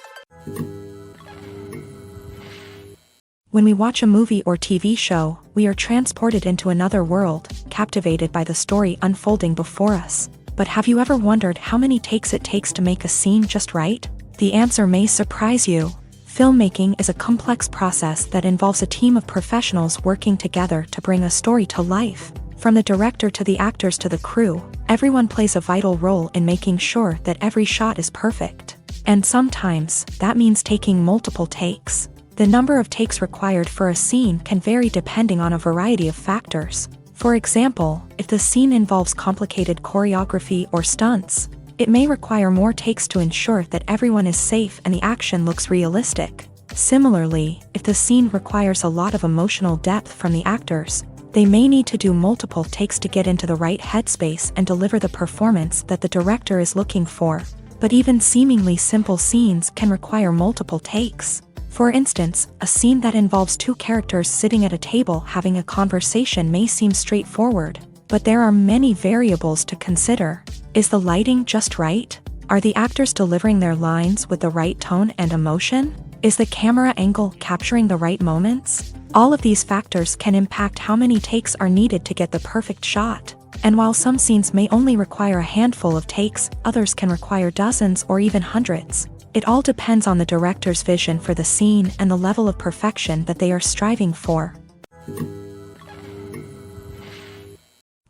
When we watch a movie or TV show, we are transported into another world, captivated by the story unfolding before us. But have you ever wondered how many takes it takes to make a scene just right? The answer may surprise you. Filmmaking is a complex process that involves a team of professionals working together to bring a story to life. From the director to the actors to the crew, everyone plays a vital role in making sure that every shot is perfect. And sometimes, that means taking multiple takes. The number of takes required for a scene can vary depending on a variety of factors. For example, if the scene involves complicated choreography or stunts, it may require more takes to ensure that everyone is safe and the action looks realistic. Similarly, if the scene requires a lot of emotional depth from the actors, they may need to do multiple takes to get into the right headspace and deliver the performance that the director is looking for. But even seemingly simple scenes can require multiple takes. For instance, a scene that involves two characters sitting at a table having a conversation may seem straightforward, but there are many variables to consider. Is the lighting just right? Are the actors delivering their lines with the right tone and emotion? Is the camera angle capturing the right moments? All of these factors can impact how many takes are needed to get the perfect shot. And while some scenes may only require a handful of takes, others can require dozens or even hundreds. It all depends on the director's vision for the scene and the level of perfection that they are striving for.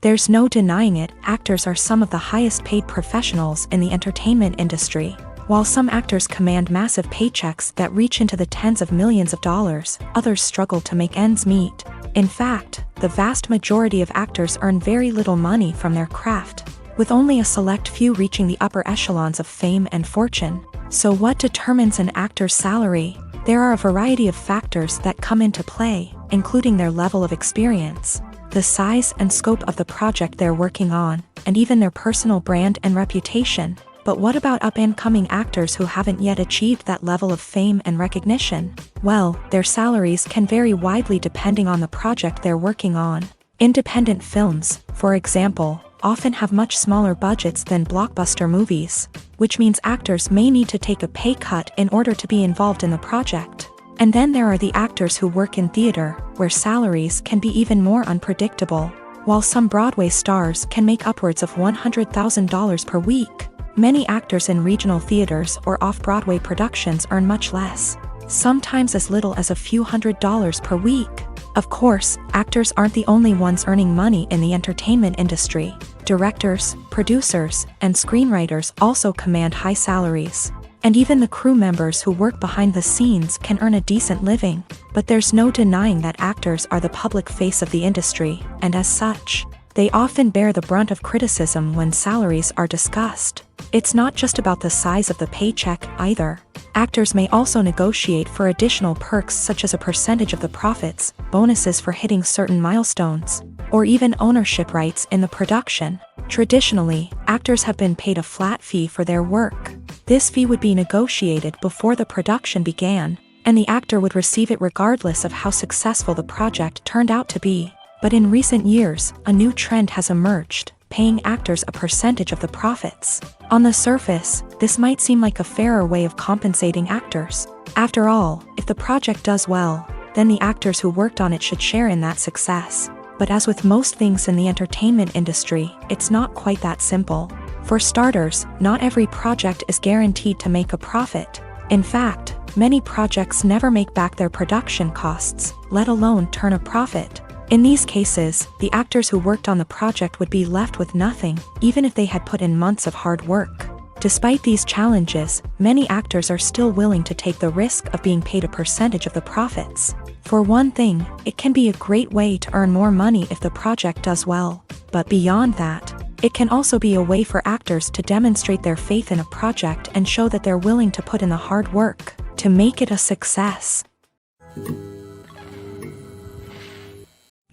There's no denying it, actors are some of the highest paid professionals in the entertainment industry. While some actors command massive paychecks that reach into the tens of millions of dollars, others struggle to make ends meet. In fact, the vast majority of actors earn very little money from their craft, with only a select few reaching the upper echelons of fame and fortune. So what determines an actor's salary? There are a variety of factors that come into play, including their level of experience, the size and scope of the project they're working on, and even their personal brand and reputation. But what about up-and-coming actors who haven't yet achieved that level of fame and recognition? Well, their salaries can vary widely depending on the project they're working on. Independent films, for example, often have much smaller budgets than blockbuster movies, which means actors may need to take a pay cut in order to be involved in the project. And then there are the actors who work in theater, where salaries can be even more unpredictable. While some Broadway stars can make upwards of $100,000 per week, many actors in regional theaters or off-Broadway productions earn much less, sometimes as little as a few $100s per week. Of course, actors aren't the only ones earning money in the entertainment industry. Directors, producers, and screenwriters also command high salaries. And even the crew members who work behind the scenes can earn a decent living. But there's no denying that actors are the public face of the industry, and as such, they often bear the brunt of criticism when salaries are discussed. It's not just about the size of the paycheck, either. Actors may also negotiate for additional perks such as a percentage of the profits, bonuses for hitting certain milestones, or even ownership rights in the production. Traditionally, actors have been paid a flat fee for their work. This fee would be negotiated before the production began, and the actor would receive it regardless of how successful the project turned out to be. But in recent years, a new trend has emerged, paying actors a percentage of the profits. On the surface, this might seem like a fairer way of compensating actors. After all, if the project does well, then the actors who worked on it should share in that success. But as with most things in the entertainment industry, it's not quite that simple. For starters, not every project is guaranteed to make a profit. In fact, many projects never make back their production costs, let alone turn a profit. In these cases, the actors who worked on the project would be left with nothing, even if they had put in months of hard work. Despite these challenges, many actors are still willing to take the risk of being paid a percentage of the profits. For one thing, it can be a great way to earn more money if the project does well. But beyond that, it can also be a way for actors to demonstrate their faith in a project and show that they're willing to put in the hard work to make it a success.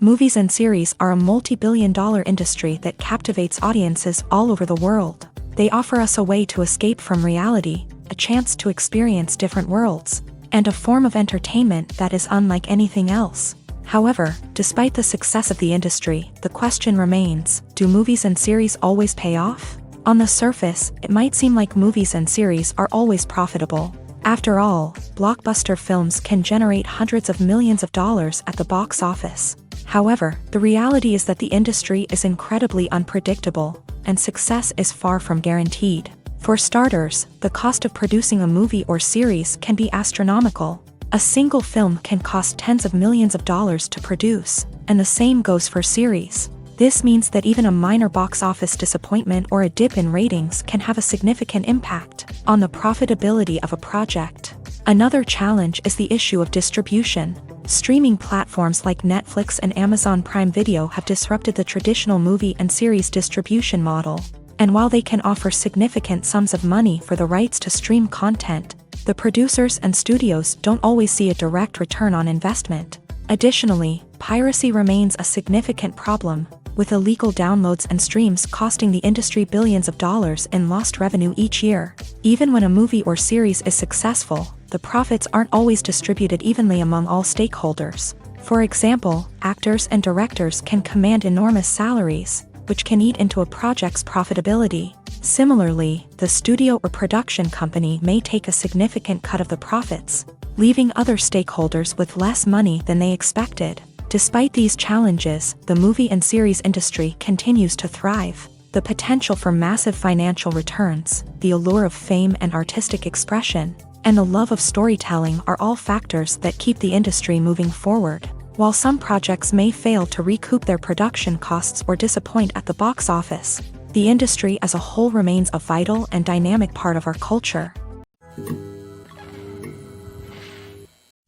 Movies and series are a multi-billion-dollar industry that captivates audiences all over the world. They offer us a way to escape from reality, a chance to experience different worlds, and a form of entertainment that is unlike anything else. However, despite the success of the industry, the question remains, do movies and series always pay off? On the surface, it might seem like movies and series are always profitable. After all, blockbuster films can generate hundreds of millions of dollars at the box office. However, the reality is that the industry is incredibly unpredictable, and success is far from guaranteed. For starters, the cost of producing a movie or series can be astronomical. A single film can cost tens of millions of dollars to produce, and the same goes for series. This means that even a minor box office disappointment or a dip in ratings can have a significant impact on the profitability of a project. Another challenge is the issue of distribution. Streaming platforms like Netflix and Amazon Prime Video have disrupted the traditional movie and series distribution model. And while they can offer significant sums of money for the rights to stream content, the producers and studios don't always see a direct return on investment. Additionally, piracy remains a significant problem, with illegal downloads and streams costing the industry billions of dollars in lost revenue each year. Even when a movie or series is successful, the profits aren't always distributed evenly among all stakeholders. For example, actors and directors can command enormous salaries, which can eat into a project's profitability. Similarly, the studio or production company may take a significant cut of the profits, leaving other stakeholders with less money than they expected. Despite these challenges, the movie and series industry continues to thrive. The potential for massive financial returns, the allure of fame and artistic expression, and the love of storytelling are all factors that keep the industry moving forward. While some projects may fail to recoup their production costs or disappoint at the box office, the industry as a whole remains a vital and dynamic part of our culture.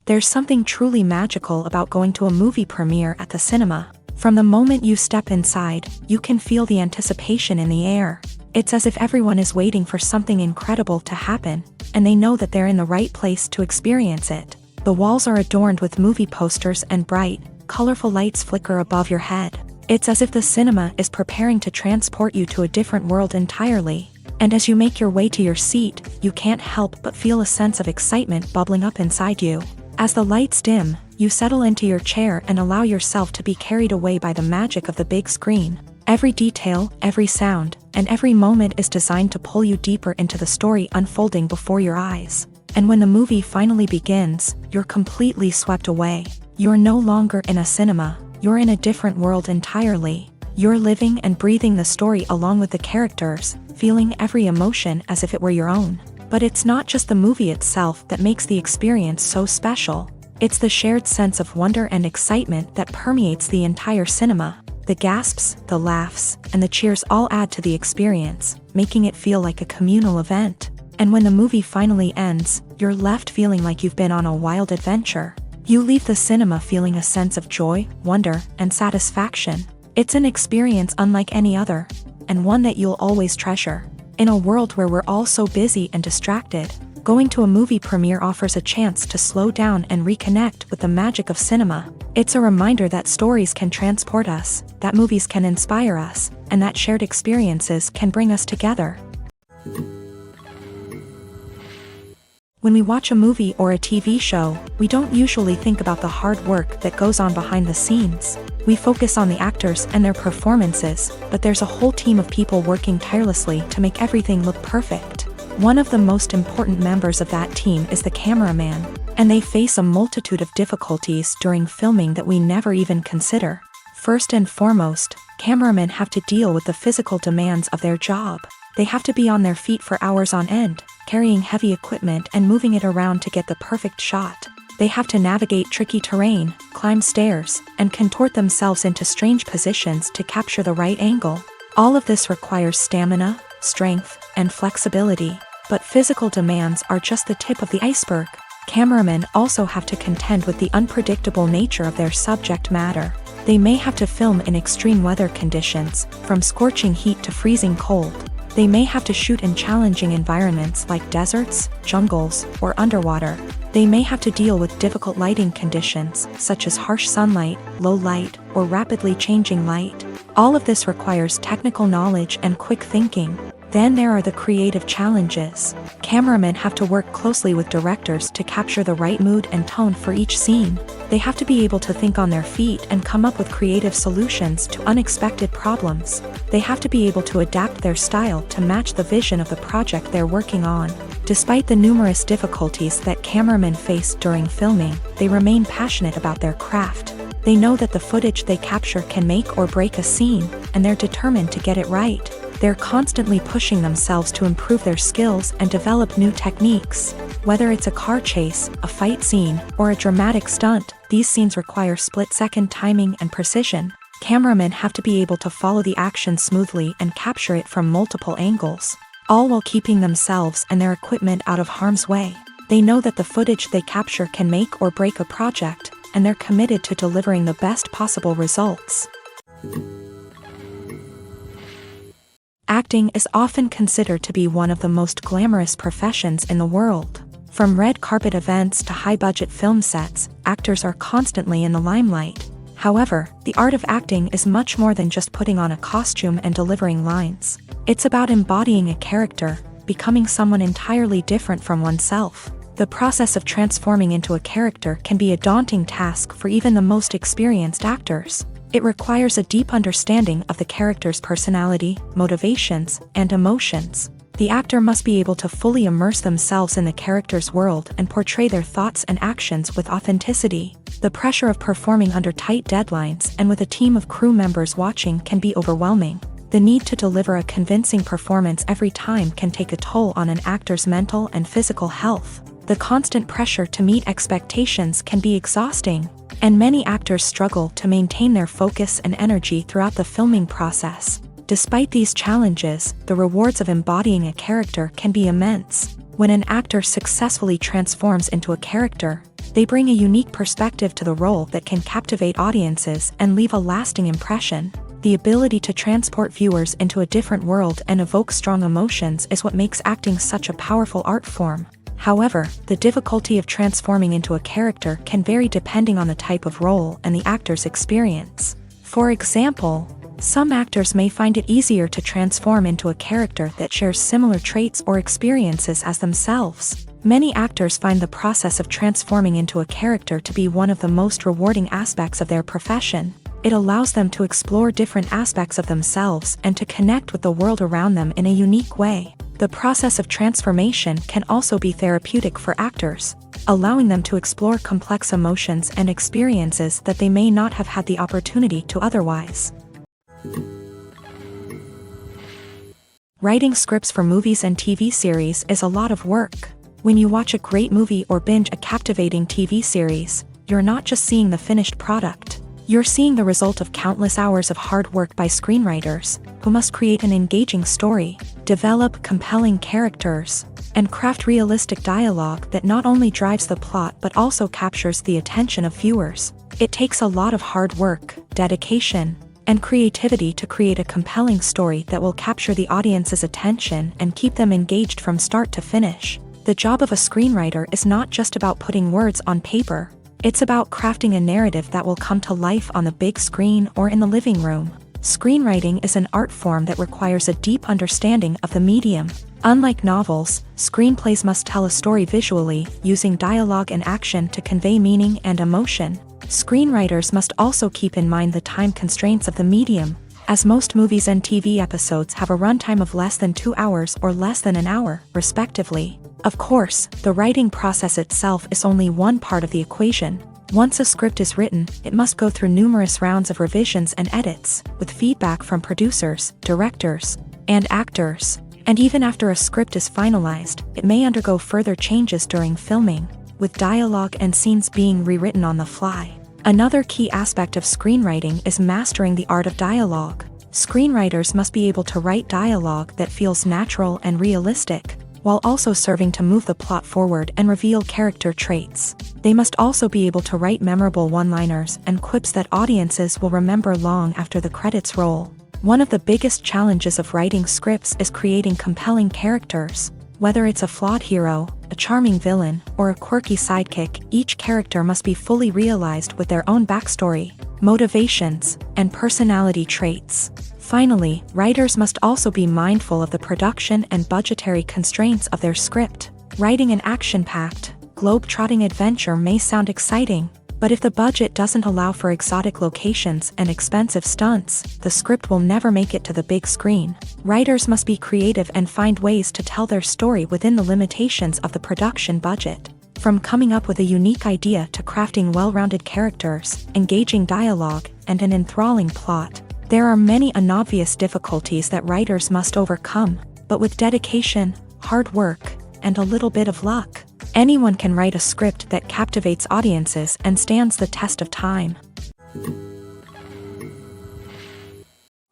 There's something truly magical about going to a movie premiere at the cinema. From the moment you step inside, you can feel the anticipation in the air. It's as if everyone is waiting for something incredible to happen, and they know that they're in the right place to experience it. The walls are adorned with movie posters and bright, colorful lights flicker above your head. It's as if the cinema is preparing to transport you to a different world entirely. And as you make your way to your seat, you can't help but feel a sense of excitement bubbling up inside you. As the lights dim, you settle into your chair and allow yourself to be carried away by the magic of the big screen. Every detail, every sound, and every moment is designed to pull you deeper into the story unfolding before your eyes. And when the movie finally begins, you're completely swept away. You're no longer in a cinema, you're in a different world entirely. You're living and breathing the story along with the characters, feeling every emotion as if it were your own. But it's not just the movie itself that makes the experience so special. It's the shared sense of wonder and excitement that permeates the entire cinema. The gasps, the laughs, and the cheers all add to the experience, making it feel like a communal event. And when the movie finally ends, you're left feeling like you've been on a wild adventure. You leave the cinema feeling a sense of joy, wonder, and satisfaction. It's an experience unlike any other, and one that you'll always treasure. In a world where we're all so busy and distracted, going to a movie premiere offers a chance to slow down and reconnect with the magic of cinema. It's a reminder that stories can transport us, that movies can inspire us, and that shared experiences can bring us together. When we watch a movie or a TV show, we don't usually think about the hard work that goes on behind the scenes. We focus on the actors and their performances, but there's a whole team of people working tirelessly to make everything look perfect. One of the most important members of that team is the cameraman, and they face a multitude of difficulties during filming that we never even consider. First and foremost, cameramen have to deal with the physical demands of their job. They have to be on their feet for hours on end, carrying heavy equipment and moving it around to get the perfect shot. They have to navigate tricky terrain, climb stairs, and contort themselves into strange positions to capture the right angle. All of this requires stamina, strength, and flexibility. But physical demands are just the tip of the iceberg. Cameramen also have to contend with the unpredictable nature of their subject matter. They may have to film in extreme weather conditions, from scorching heat to freezing cold. They may have to shoot in challenging environments like deserts, jungles, or underwater. They may have to deal with difficult lighting conditions, such as harsh sunlight, low light, or rapidly changing light. All of this requires technical knowledge and quick thinking. Then there are the creative challenges. Cameramen have to work closely with directors to capture the right mood and tone for each scene. They have to be able to think on their feet and come up with creative solutions to unexpected problems. They have to be able to adapt their style to match the vision of the project they're working on. Despite the numerous difficulties that cameramen face during filming, they remain passionate about their craft. They know that the footage they capture can make or break a scene, and they're determined to get it right. They're constantly pushing themselves to improve their skills and develop new techniques. Whether it's a car chase, a fight scene, or a dramatic stunt, these scenes require split-second timing and precision. Cameramen have to be able to follow the action smoothly and capture it from multiple angles, all while keeping themselves and their equipment out of harm's way. They know that the footage they capture can make or break a project, and they're committed to delivering the best possible results. Acting is often considered to be one of the most glamorous professions in the world. From red carpet events to high-budget film sets, actors are constantly in the limelight. However, the art of acting is much more than just putting on a costume and delivering lines. It's about embodying a character, becoming someone entirely different from oneself. The process of transforming into a character can be a daunting task for even the most experienced actors. It requires a deep understanding of the character's personality, motivations, and emotions. The actor must be able to fully immerse themselves in the character's world and portray their thoughts and actions with authenticity. The pressure of performing under tight deadlines and with a team of crew members watching can be overwhelming. The need to deliver a convincing performance every time can take a toll on an actor's mental and physical health. The constant pressure to meet expectations can be exhausting, and many actors struggle to maintain their focus and energy throughout the filming process. Despite these challenges, the rewards of embodying a character can be immense. When an actor successfully transforms into a character, they bring a unique perspective to the role that can captivate audiences and leave a lasting impression. The ability to transport viewers into a different world and evoke strong emotions is what makes acting such a powerful art form. However, the difficulty of transforming into a character can vary depending on the type of role and the actor's experience. For example, some actors may find it easier to transform into a character that shares similar traits or experiences as themselves. Many actors find the process of transforming into a character to be one of the most rewarding aspects of their profession. It allows them to explore different aspects of themselves and to connect with the world around them in a unique way. The process of transformation can also be therapeutic for actors, allowing them to explore complex emotions and experiences that they may not have had the opportunity to otherwise. Writing scripts for movies and TV series is a lot of work. When you watch a great movie or binge a captivating TV series, you're not just seeing the finished product. You're seeing the result of countless hours of hard work by screenwriters, who must create an engaging story, develop compelling characters, and craft realistic dialogue that not only drives the plot but also captures the attention of viewers. It takes a lot of hard work, dedication, and creativity to create a compelling story that will capture the audience's attention and keep them engaged from start to finish. The job of a screenwriter is not just about putting words on paper. It's about crafting a narrative that will come to life on the big screen or in the living room. Screenwriting is an art form that requires a deep understanding of the medium. Unlike novels, screenplays must tell a story visually, using dialogue and action to convey meaning and emotion. Screenwriters must also keep in mind the time constraints of the medium, as most movies and TV episodes have a runtime of less than 2 hours or less than an hour, respectively. Of course, the writing process itself is only one part of the equation. Once a script is written, it must go through numerous rounds of revisions and edits, with feedback from producers, directors, and actors. And even after a script is finalized, it may undergo further changes during filming, with dialogue and scenes being rewritten on the fly. Another key aspect of screenwriting is mastering the art of dialogue. Screenwriters must be able to write dialogue that feels natural and realistic, while also serving to move the plot forward and reveal character traits. They must also be able to write memorable one-liners and quips that audiences will remember long after the credits roll. One of the biggest challenges of writing scripts is creating compelling characters. Whether it's a flawed hero, a charming villain, or a quirky sidekick, each character must be fully realized with their own backstory, motivations, and personality traits. Finally, writers must also be mindful of the production and budgetary constraints of their script. Writing an action-packed, globe-trotting adventure may sound exciting, but if the budget doesn't allow for exotic locations and expensive stunts, the script will never make it to the big screen. Writers must be creative and find ways to tell their story within the limitations of the production budget. From coming up with a unique idea to crafting well-rounded characters, engaging dialogue, and an enthralling plot, there are many unobvious difficulties that writers must overcome, but with dedication, hard work, and a little bit of luck, anyone can write a script that captivates audiences and stands the test of time.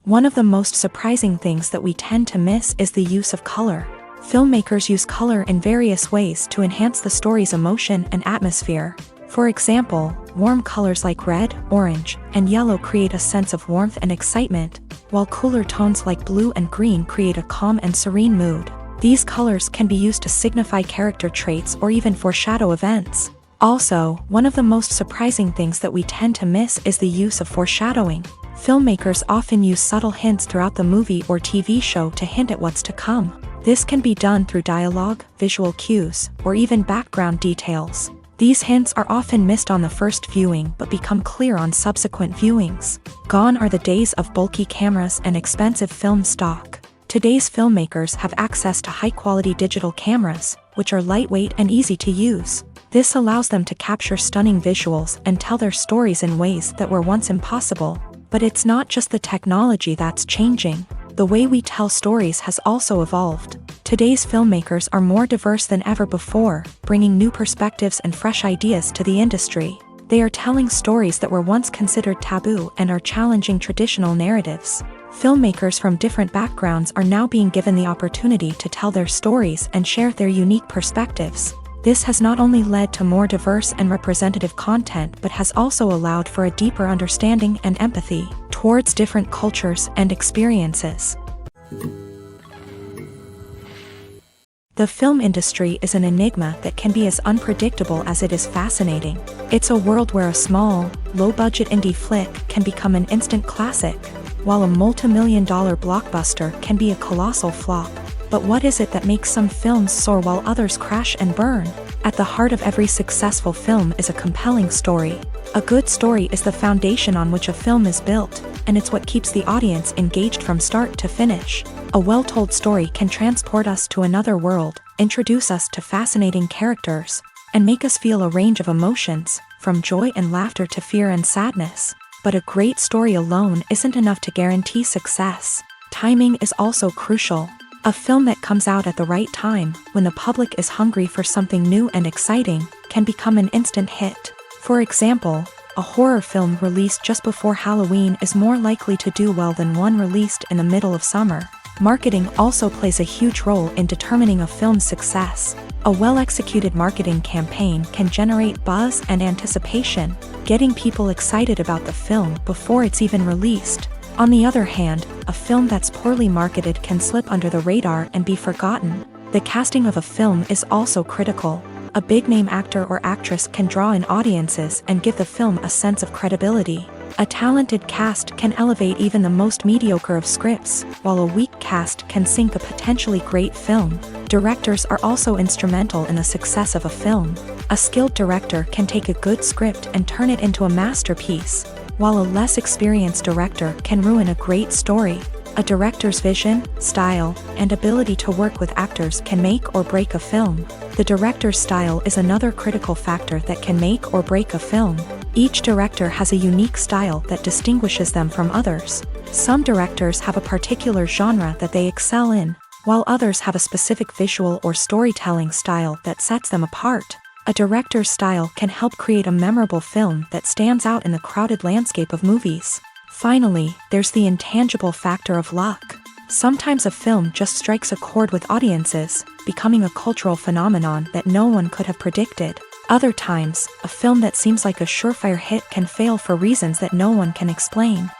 One of the most surprising things that we tend to miss is the use of color. Filmmakers use color in various ways to enhance the story's emotion and atmosphere. For example, warm colors like red, orange, and yellow create a sense of warmth and excitement, while cooler tones like blue and green create a calm and serene mood. These colors can be used to signify character traits or even foreshadow events. Also, one of the most surprising things that we tend to miss is the use of foreshadowing. Filmmakers often use subtle hints throughout the movie or TV show to hint at what's to come. This can be done through dialogue, visual cues, or even background details. These hints are often missed on the first viewing but become clear on subsequent viewings. Gone are the days of bulky cameras and expensive film stock. Today's filmmakers have access to high-quality digital cameras, which are lightweight and easy to use. This allows them to capture stunning visuals and tell their stories in ways that were once impossible. But it's not just the technology that's changing. The way we tell stories has also evolved. Today's filmmakers are more diverse than ever before, bringing new perspectives and fresh ideas to the industry. They are telling stories that were once considered taboo and are challenging traditional narratives. Filmmakers from different backgrounds are now being given the opportunity to tell their stories and share their unique perspectives. This has not only led to more diverse and representative content but has also allowed for a deeper understanding and empathy towards different cultures and experiences. The film industry is an enigma that can be as unpredictable as it is fascinating. It's a world where a small, low-budget indie flick can become an instant classic, while a multi-million-dollar blockbuster can be a colossal flop. But what is it that makes some films soar while others crash and burn? At the heart of every successful film is a compelling story. A good story is the foundation on which a film is built, and it's what keeps the audience engaged from start to finish. A well-told story can transport us to another world, introduce us to fascinating characters, and make us feel a range of emotions, from joy and laughter to fear and sadness. But a great story alone isn't enough to guarantee success. Timing is also crucial. A film that comes out at the right time, when the public is hungry for something new and exciting, can become an instant hit. For example, a horror film released just before Halloween is more likely to do well than one released in the middle of summer. Marketing also plays a huge role in determining a film's success. A well-executed marketing campaign can generate buzz and anticipation, getting people excited about the film before it's even released. On the other hand, a film that's poorly marketed can slip under the radar and be forgotten. The casting of a film is also critical. A big-name actor or actress can draw in audiences and give the film a sense of credibility. A talented cast can elevate even the most mediocre of scripts, while a weak cast can sink a potentially great film. Directors are also instrumental in the success of a film. A skilled director can take a good script and turn it into a masterpiece, while a less experienced director can ruin a great story. A director's vision, style, and ability to work with actors can make or break a film. The director's style is another critical factor that can make or break a film. Each director has a unique style that distinguishes them from others. Some directors have a particular genre that they excel in, while others have a specific visual or storytelling style that sets them apart. A director's style can help create a memorable film that stands out in the crowded landscape of movies. Finally, there's the intangible factor of luck. Sometimes a film just strikes a chord with audiences, becoming a cultural phenomenon that no one could have predicted. Other times, a film that seems like a surefire hit can fail for reasons that no one can explain.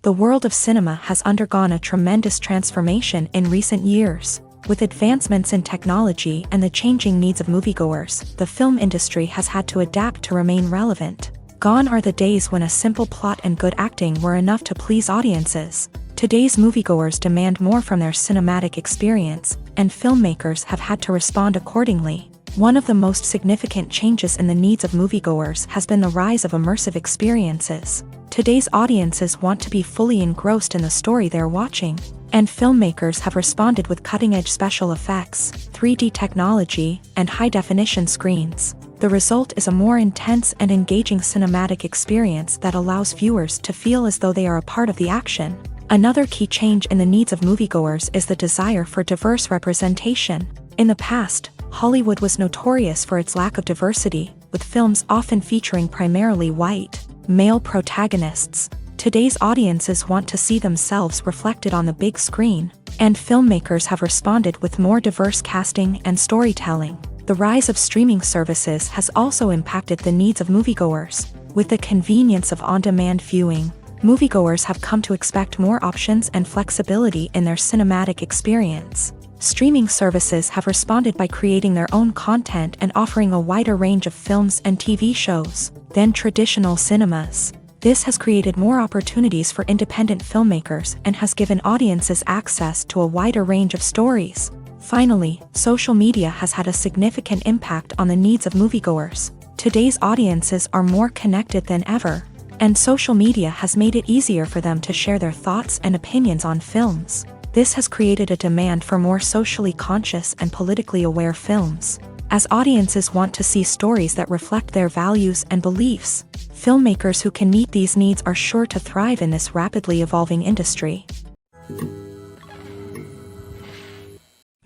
The world of cinema has undergone a tremendous transformation in recent years. With advancements in technology and the changing needs of moviegoers, the film industry has had to adapt to remain relevant. Gone are the days when a simple plot and good acting were enough to please audiences. Today's moviegoers demand more from their cinematic experience, and filmmakers have had to respond accordingly. One of the most significant changes in the needs of moviegoers has been the rise of immersive experiences. Today's audiences want to be fully engrossed in the story they're watching, and filmmakers have responded with cutting-edge special effects, 3D technology, and high-definition screens. The result is a more intense and engaging cinematic experience that allows viewers to feel as though they are a part of the action. Another key change in the needs of moviegoers is the desire for diverse representation. In the past, Hollywood was notorious for its lack of diversity, with films often featuring primarily white, male protagonists. Today's audiences want to see themselves reflected on the big screen, and filmmakers have responded with more diverse casting and storytelling. The rise of streaming services has also impacted the needs of moviegoers. With the convenience of on-demand viewing, moviegoers have come to expect more options and flexibility in their cinematic experience. Streaming services have responded by creating their own content and offering a wider range of films and TV shows than traditional cinemas. This has created more opportunities for independent filmmakers and has given audiences access to a wider range of stories. Finally, social media has had a significant impact on the needs of moviegoers. Today's audiences are more connected than ever, and social media has made it easier for them to share their thoughts and opinions on films. This has created a demand for more socially conscious and politically aware films. As audiences want to see stories that reflect their values and beliefs, filmmakers who can meet these needs are sure to thrive in this rapidly evolving industry.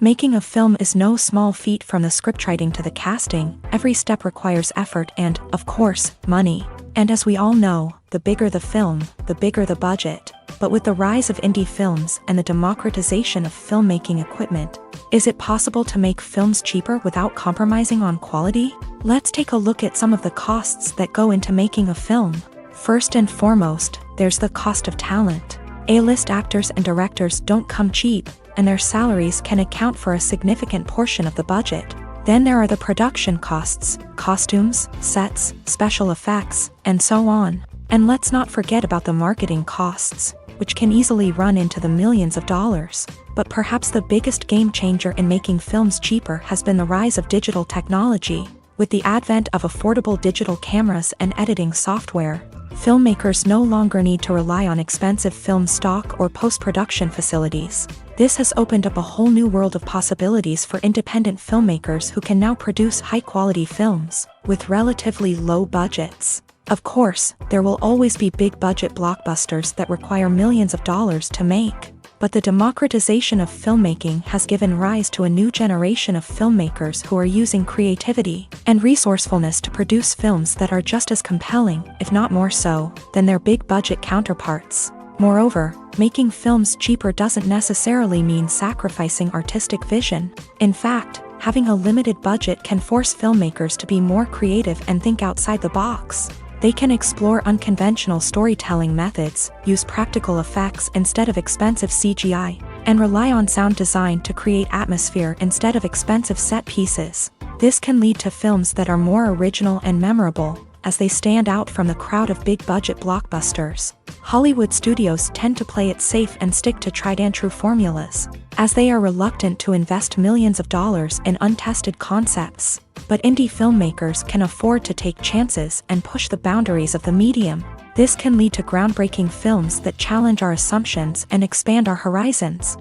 Making a film is no small feat. From the scriptwriting to the casting, every step requires effort and, of course, money. And as we all know, the bigger the film, the bigger the budget. But with the rise of indie films and the democratization of filmmaking equipment, is it possible to make films cheaper without compromising on quality? Let's take a look at some of the costs that go into making a film. First and foremost, there's the cost of talent. A-list actors and directors don't come cheap, and their salaries can account for a significant portion of the budget. Then there are the production costs, costumes, sets, special effects, and so on. And let's not forget about the marketing costs, which can easily run into the millions of dollars. But perhaps the biggest game changer in making films cheaper has been the rise of digital technology. With the advent of affordable digital cameras and editing software, filmmakers no longer need to rely on expensive film stock or post-production facilities. This has opened up a whole new world of possibilities for independent filmmakers who can now produce high-quality films with relatively low budgets. Of course, there will always be big-budget blockbusters that require millions of dollars to make. But the democratization of filmmaking has given rise to a new generation of filmmakers who are using creativity and resourcefulness to produce films that are just as compelling, if not more so, than their big-budget counterparts. Moreover, making films cheaper doesn't necessarily mean sacrificing artistic vision. In fact, having a limited budget can force filmmakers to be more creative and think outside the box. They can explore unconventional storytelling methods, use practical effects instead of expensive CGI, and rely on sound design to create atmosphere instead of expensive set pieces. This can lead to films that are more original and memorable, as they stand out from the crowd of big-budget blockbusters. Hollywood studios tend to play it safe and stick to tried-and-true formulas, as they are reluctant to invest millions of dollars in untested concepts. But indie filmmakers can afford to take chances and push the boundaries of the medium. This can lead to groundbreaking films that challenge our assumptions and expand our horizons.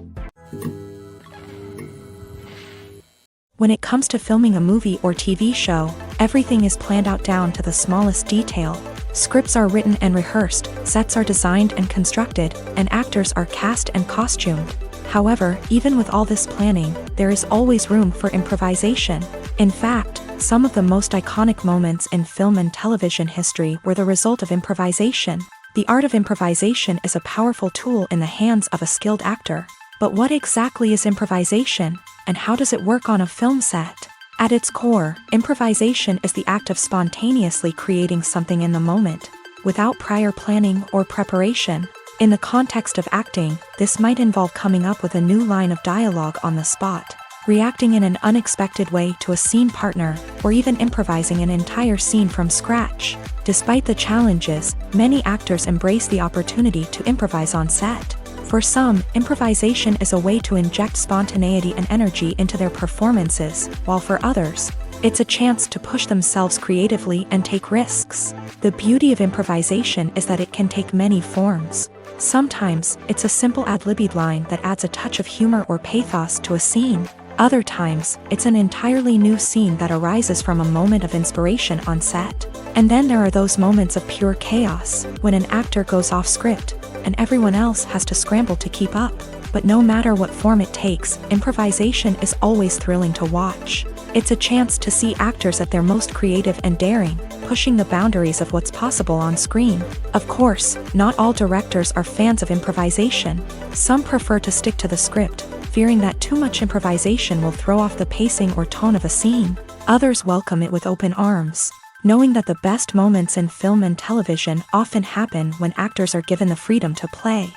When it comes to filming a movie or TV show, everything is planned out down to the smallest detail. Scripts are written and rehearsed, sets are designed and constructed, and actors are cast and costumed. However, even with all this planning, there is always room for improvisation. In fact, some of the most iconic moments in film and television history were the result of improvisation. The art of improvisation is a powerful tool in the hands of a skilled actor. But what exactly is improvisation, and how does it work on a film set? At its core, improvisation is the act of spontaneously creating something in the moment, without prior planning or preparation. In the context of acting, this might involve coming up with a new line of dialogue on the spot, reacting in an unexpected way to a scene partner, or even improvising an entire scene from scratch. Despite the challenges, many actors embrace the opportunity to improvise on set. For some, improvisation is a way to inject spontaneity and energy into their performances, while for others, it's a chance to push themselves creatively and take risks. The beauty of improvisation is that it can take many forms. Sometimes, it's a simple ad-libbed line that adds a touch of humor or pathos to a scene. Other times, it's an entirely new scene that arises from a moment of inspiration on set. And then there are those moments of pure chaos, when an actor goes off script, and everyone else has to scramble to keep up. But no matter what form it takes, improvisation is always thrilling to watch. It's a chance to see actors at their most creative and daring, pushing the boundaries of what's possible on screen. Of course, not all directors are fans of improvisation. Some prefer to stick to the script, fearing that too much improvisation will throw off the pacing or tone of a scene. Others welcome it with open arms, knowing that the best moments in film and television often happen when actors are given the freedom to play.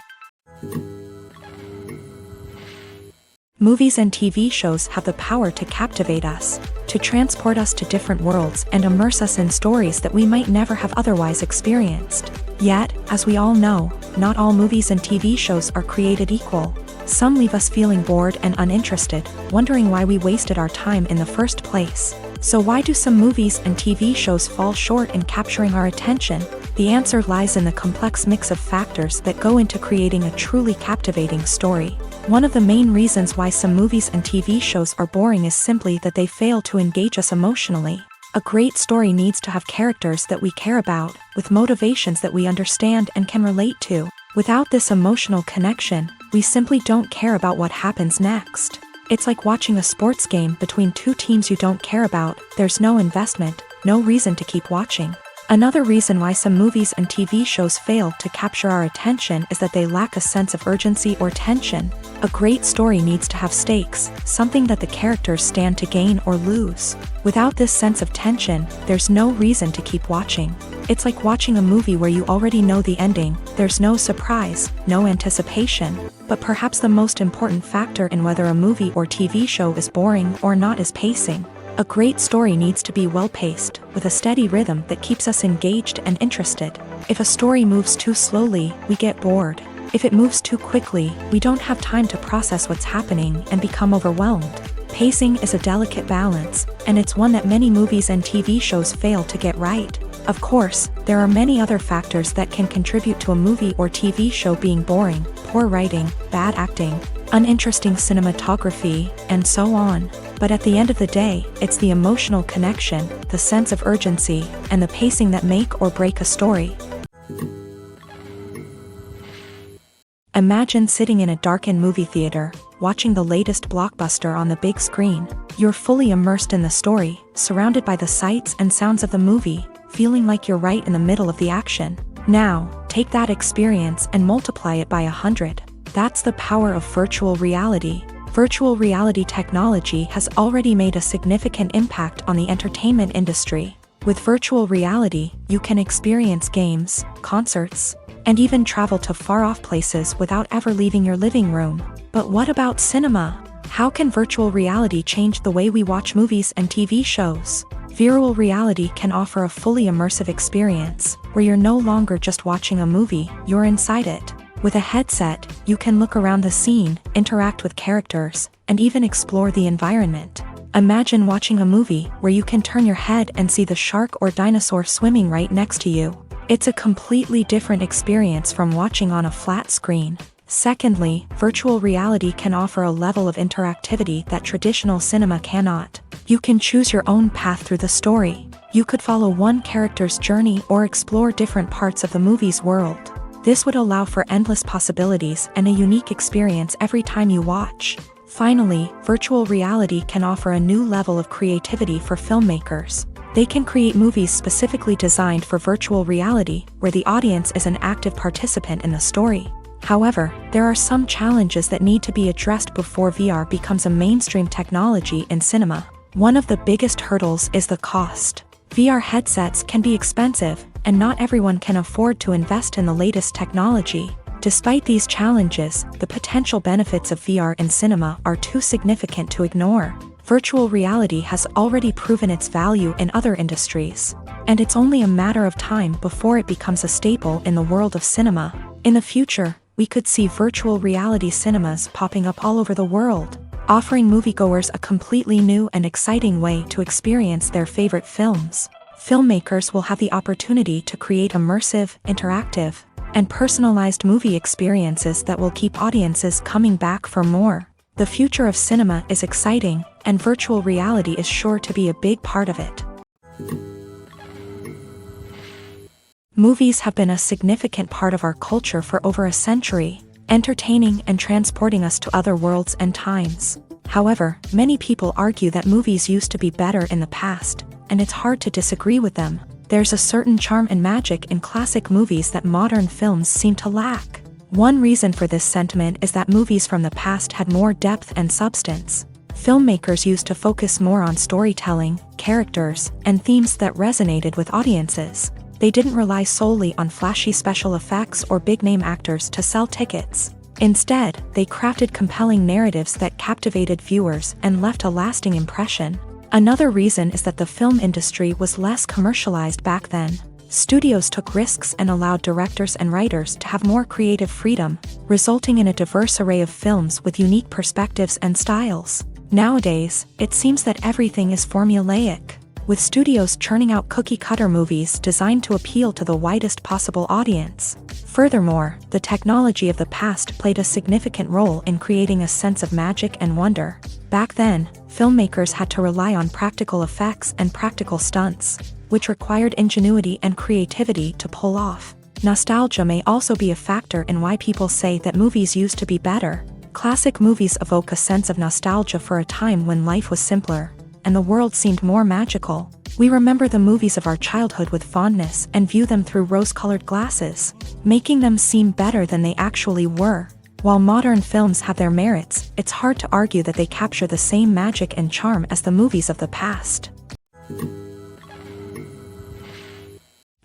Movies and TV shows have the power to captivate us, to transport us to different worlds and immerse us in stories that we might never have otherwise experienced. Yet, as we all know, not all movies and TV shows are created equal. Some leave us feeling bored and uninterested, wondering why we wasted our time in the first place. So why do some movies and TV shows fall short in capturing our attention? The answer lies in the complex mix of factors that go into creating a truly captivating story. One of the main reasons why some movies and TV shows are boring is simply that they fail to engage us emotionally. A great story needs to have characters that we care about, with motivations that we understand and can relate to. Without this emotional connection, we simply don't care about what happens next. It's like watching a sports game between two teams you don't care about. There's no investment, no reason to keep watching. Another reason why some movies and TV shows fail to capture our attention is that they lack a sense of urgency or tension. A great story needs to have stakes, something that the characters stand to gain or lose. Without this sense of tension, there's no reason to keep watching. It's like watching a movie where you already know the ending. There's no surprise, no anticipation. But perhaps the most important factor in whether a movie or TV show is boring or not is pacing. A great story needs to be well-paced, with a steady rhythm that keeps us engaged and interested. If a story moves too slowly, we get bored. If it moves too quickly, we don't have time to process what's happening and become overwhelmed. Pacing is a delicate balance, and it's one that many movies and TV shows fail to get right. Of course, there are many other factors that can contribute to a movie or TV show being boring: poor writing, bad acting, uninteresting cinematography, and so on. But at the end of the day, it's the emotional connection, the sense of urgency, and the pacing that make or break a story. Imagine sitting in a darkened movie theater, watching the latest blockbuster on the big screen. You're fully immersed in the story, surrounded by the sights and sounds of the movie, feeling like you're right in the middle of the action. Now, take that experience and multiply it by 100. That's the power of virtual reality. Virtual reality technology has already made a significant impact on the entertainment industry. With virtual reality, you can experience games, concerts, and even travel to far-off places without ever leaving your living room. But what about cinema? How can virtual reality change the way we watch movies and TV shows? Virtual reality can offer a fully immersive experience, where you're no longer just watching a movie, you're inside it. With a headset, you can look around the scene, interact with characters, and even explore the environment. Imagine watching a movie where you can turn your head and see the shark or dinosaur swimming right next to you. It's a completely different experience from watching on a flat screen. Secondly, virtual reality can offer a level of interactivity that traditional cinema cannot. You can choose your own path through the story. You could follow one character's journey or explore different parts of the movie's world. This would allow for endless possibilities and a unique experience every time you watch. Finally, virtual reality can offer a new level of creativity for filmmakers. They can create movies specifically designed for virtual reality, where the audience is an active participant in the story. However, there are some challenges that need to be addressed before VR becomes a mainstream technology in cinema. One of the biggest hurdles is the cost. VR headsets can be expensive, and not everyone can afford to invest in the latest technology. Despite these challenges, the potential benefits of VR in cinema are too significant to ignore. Virtual reality has already proven its value in other industries, and it's only a matter of time before it becomes a staple in the world of cinema. In the future, we could see virtual reality cinemas popping up all over the world, offering moviegoers a completely new and exciting way to experience their favorite films. Filmmakers will have the opportunity to create immersive, interactive, and personalized movie experiences that will keep audiences coming back for more. The future of cinema is exciting, and virtual reality is sure to be a big part of it. Movies have been a significant part of our culture for over a century, entertaining and transporting us to other worlds and times. However, many people argue that movies used to be better in the past, and it's hard to disagree with them. There's a certain charm and magic in classic movies that modern films seem to lack. One reason for this sentiment is that movies from the past had more depth and substance. Filmmakers used to focus more on storytelling, characters, and themes that resonated with audiences. They didn't rely solely on flashy special effects or big-name actors to sell tickets. Instead, they crafted compelling narratives that captivated viewers and left a lasting impression. Another reason is that the film industry was less commercialized back then. Studios took risks and allowed directors and writers to have more creative freedom, resulting in a diverse array of films with unique perspectives and styles. Nowadays, it seems that everything is formulaic, with studios churning out cookie-cutter movies designed to appeal to the widest possible audience. Furthermore, the technology of the past played a significant role in creating a sense of magic and wonder. Back then, filmmakers had to rely on practical effects and practical stunts, which required ingenuity and creativity to pull off. Nostalgia may also be a factor in why people say that movies used to be better. Classic movies evoke a sense of nostalgia for a time when life was simpler, and the world seemed more magical. We remember the movies of our childhood with fondness and view them through rose-colored glasses, making them seem better than they actually were. While modern films have their merits, it's hard to argue that they capture the same magic and charm as the movies of the past.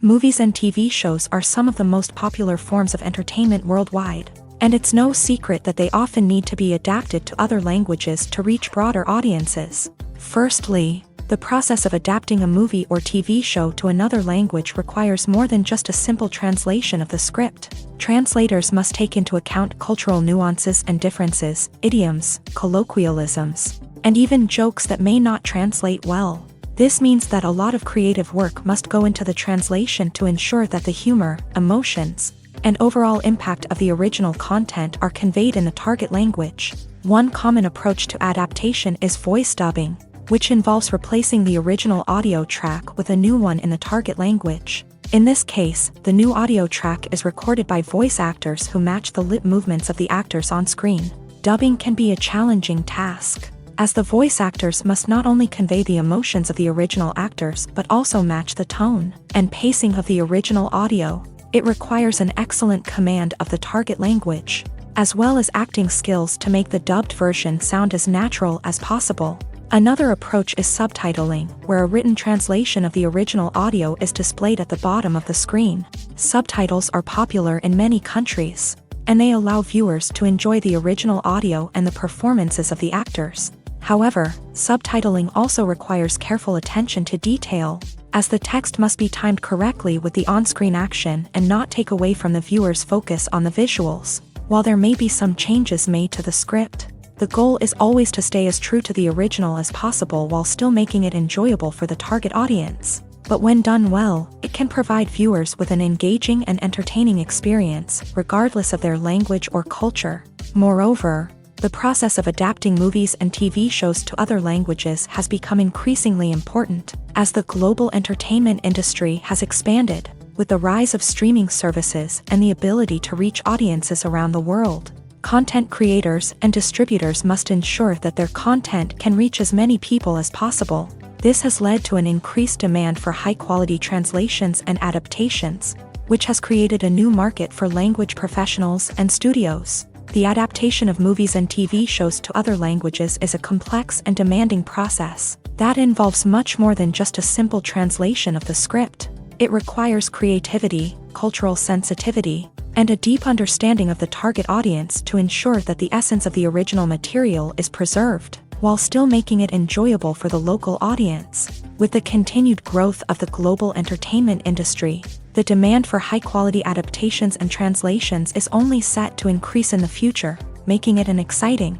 Movies and TV shows are some of the most popular forms of entertainment worldwide, and it's no secret that they often need to be adapted to other languages to reach broader audiences. Firstly, the process of adapting a movie or TV show to another language requires more than just a simple translation of the script. Translators must take into account cultural nuances and differences, idioms, colloquialisms, and even jokes that may not translate well. This means that a lot of creative work must go into the translation to ensure that the humor, emotions, and overall impact of the original content are conveyed in the target language. One common approach to adaptation is voice dubbing, which involves replacing the original audio track with a new one in the target language. In this case, the new audio track is recorded by voice actors who match the lip movements of the actors on screen. Dubbing can be a challenging task, as the voice actors must not only convey the emotions of the original actors but also match the tone and pacing of the original audio. It requires an excellent command of the target language, as well as acting skills to make the dubbed version sound as natural as possible. Another approach is subtitling, where a written translation of the original audio is displayed at the bottom of the screen. Subtitles are popular in many countries, and they allow viewers to enjoy the original audio and the performances of the actors. However, subtitling also requires careful attention to detail, as the text must be timed correctly with the on-screen action and not take away from the viewer's focus on the visuals. While there may be some changes made to the script, the goal is always to stay as true to the original as possible while still making it enjoyable for the target audience. But when done well, it can provide viewers with an engaging and entertaining experience, regardless of their language or culture. Moreover, the process of adapting movies and TV shows to other languages has become increasingly important, as the global entertainment industry has expanded, with the rise of streaming services and the ability to reach audiences around the world. Content creators and distributors must ensure that their content can reach as many people as possible. This has led to an increased demand for high-quality translations and adaptations, which has created a new market for language professionals and studios. The adaptation of movies and TV shows to other languages is a complex and demanding process that involves much more than just a simple translation of the script. It requires creativity, cultural sensitivity, and a deep understanding of the target audience to ensure that the essence of the original material is preserved, while still making it enjoyable for the local audience. With the continued growth of the global entertainment industry, the demand for high-quality adaptations and translations is only set to increase in the future, making it an exciting.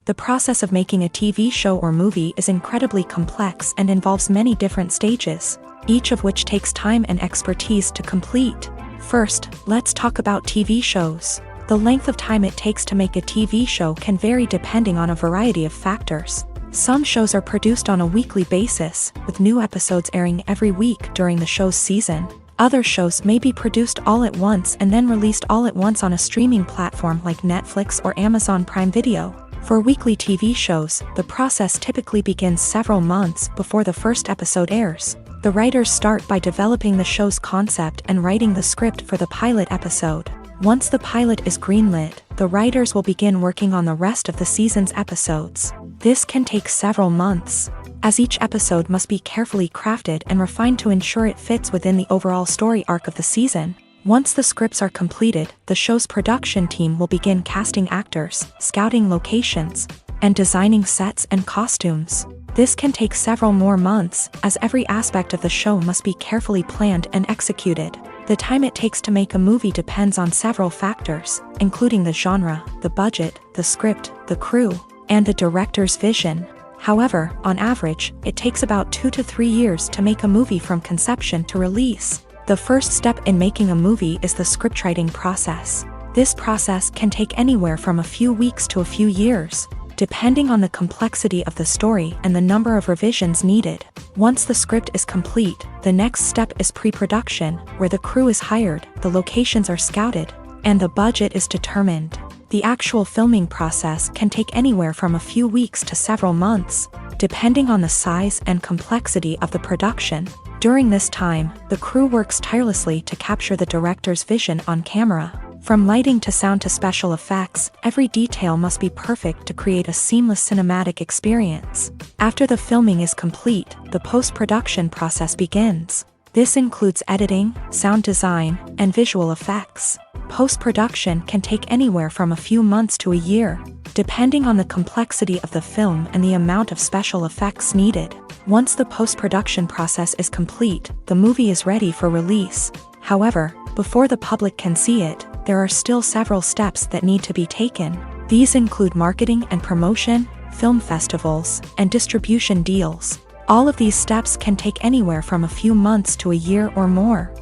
The process of making a TV show or movie is incredibly complex and involves many different stages, each of which takes time and expertise to complete. First, let's talk about TV shows. The length of time it takes to make a TV show can vary depending on a variety of factors. Some shows are produced on a weekly basis, with new episodes airing every week during the show's season. Other shows may be produced all at once and then released all at once on a streaming platform like Netflix or Amazon Prime Video. For weekly TV shows, the process typically begins several months before the first episode airs. The writers start by developing the show's concept and writing the script for the pilot episode. Once the pilot is greenlit, the writers will begin working on the rest of the season's episodes. This can take several months, as each episode must be carefully crafted and refined to ensure it fits within the overall story arc of the season. Once the scripts are completed, the show's production team will begin casting actors, scouting locations, and designing sets and costumes. This can take several more months, as every aspect of the show must be carefully planned and executed. The time it takes to make a movie depends on several factors, including the genre, the budget, the script, the crew, and the director's vision. However, on average, it takes about 2 to 3 years to make a movie from conception to release. The first step in making a movie is the scriptwriting process. This process can take anywhere from a few weeks to a few years, depending on the complexity of the story and the number of revisions needed. Once the script is complete, the next step is pre-production, where the crew is hired, the locations are scouted, and the budget is determined. The actual filming process can take anywhere from a few weeks to several months, depending on the size and complexity of the production. During this time, the crew works tirelessly to capture the director's vision on camera. From lighting to sound to special effects, every detail must be perfect to create a seamless cinematic experience. After the filming is complete, the post-production process begins. This includes editing, sound design, and visual effects. Post-production can take anywhere from a few months to a year, depending on the complexity of the film and the amount of special effects needed. Once the post-production process is complete, the movie is ready for release. However, before the public can see it, there are still several steps that need to be taken. These include marketing and promotion, film festivals, and distribution deals. All of these steps can take anywhere from a few months to a year or more.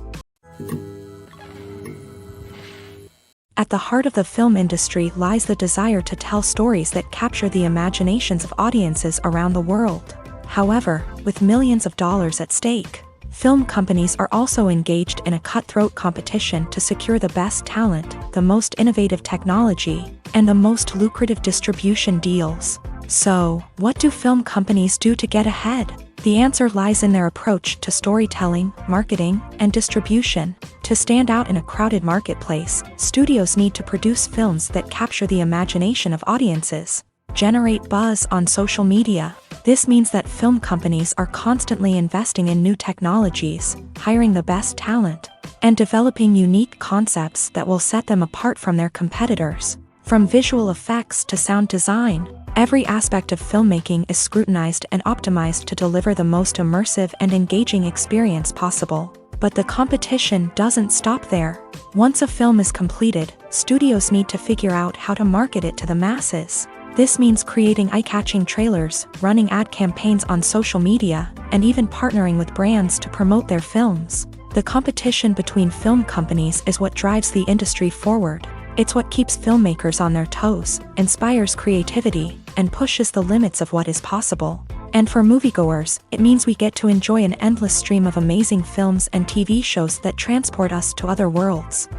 At the heart of the film industry lies the desire to tell stories that capture the imaginations of audiences around the world. However, with millions of dollars at stake, film companies are also engaged in a cutthroat competition to secure the best talent, the most innovative technology, and the most lucrative distribution deals. So, what do film companies do to get ahead? The answer lies in their approach to storytelling, marketing, and distribution. To stand out in a crowded marketplace, studios need to produce films that capture the imagination of audiences, generate buzz on social media. This means that film companies are constantly investing in new technologies, hiring the best talent, and developing unique concepts that will set them apart from their competitors. From visual effects to sound design, every aspect of filmmaking is scrutinized and optimized to deliver the most immersive and engaging experience possible. But the competition doesn't stop there. Once a film is completed, studios need to figure out how to market it to the masses. This means creating eye-catching trailers, running ad campaigns on social media, and even partnering with brands to promote their films. The competition between film companies is what drives the industry forward. It's what keeps filmmakers on their toes, inspires creativity, and pushes the limits of what is possible. And for moviegoers, it means we get to enjoy an endless stream of amazing films and TV shows that transport us to other worlds.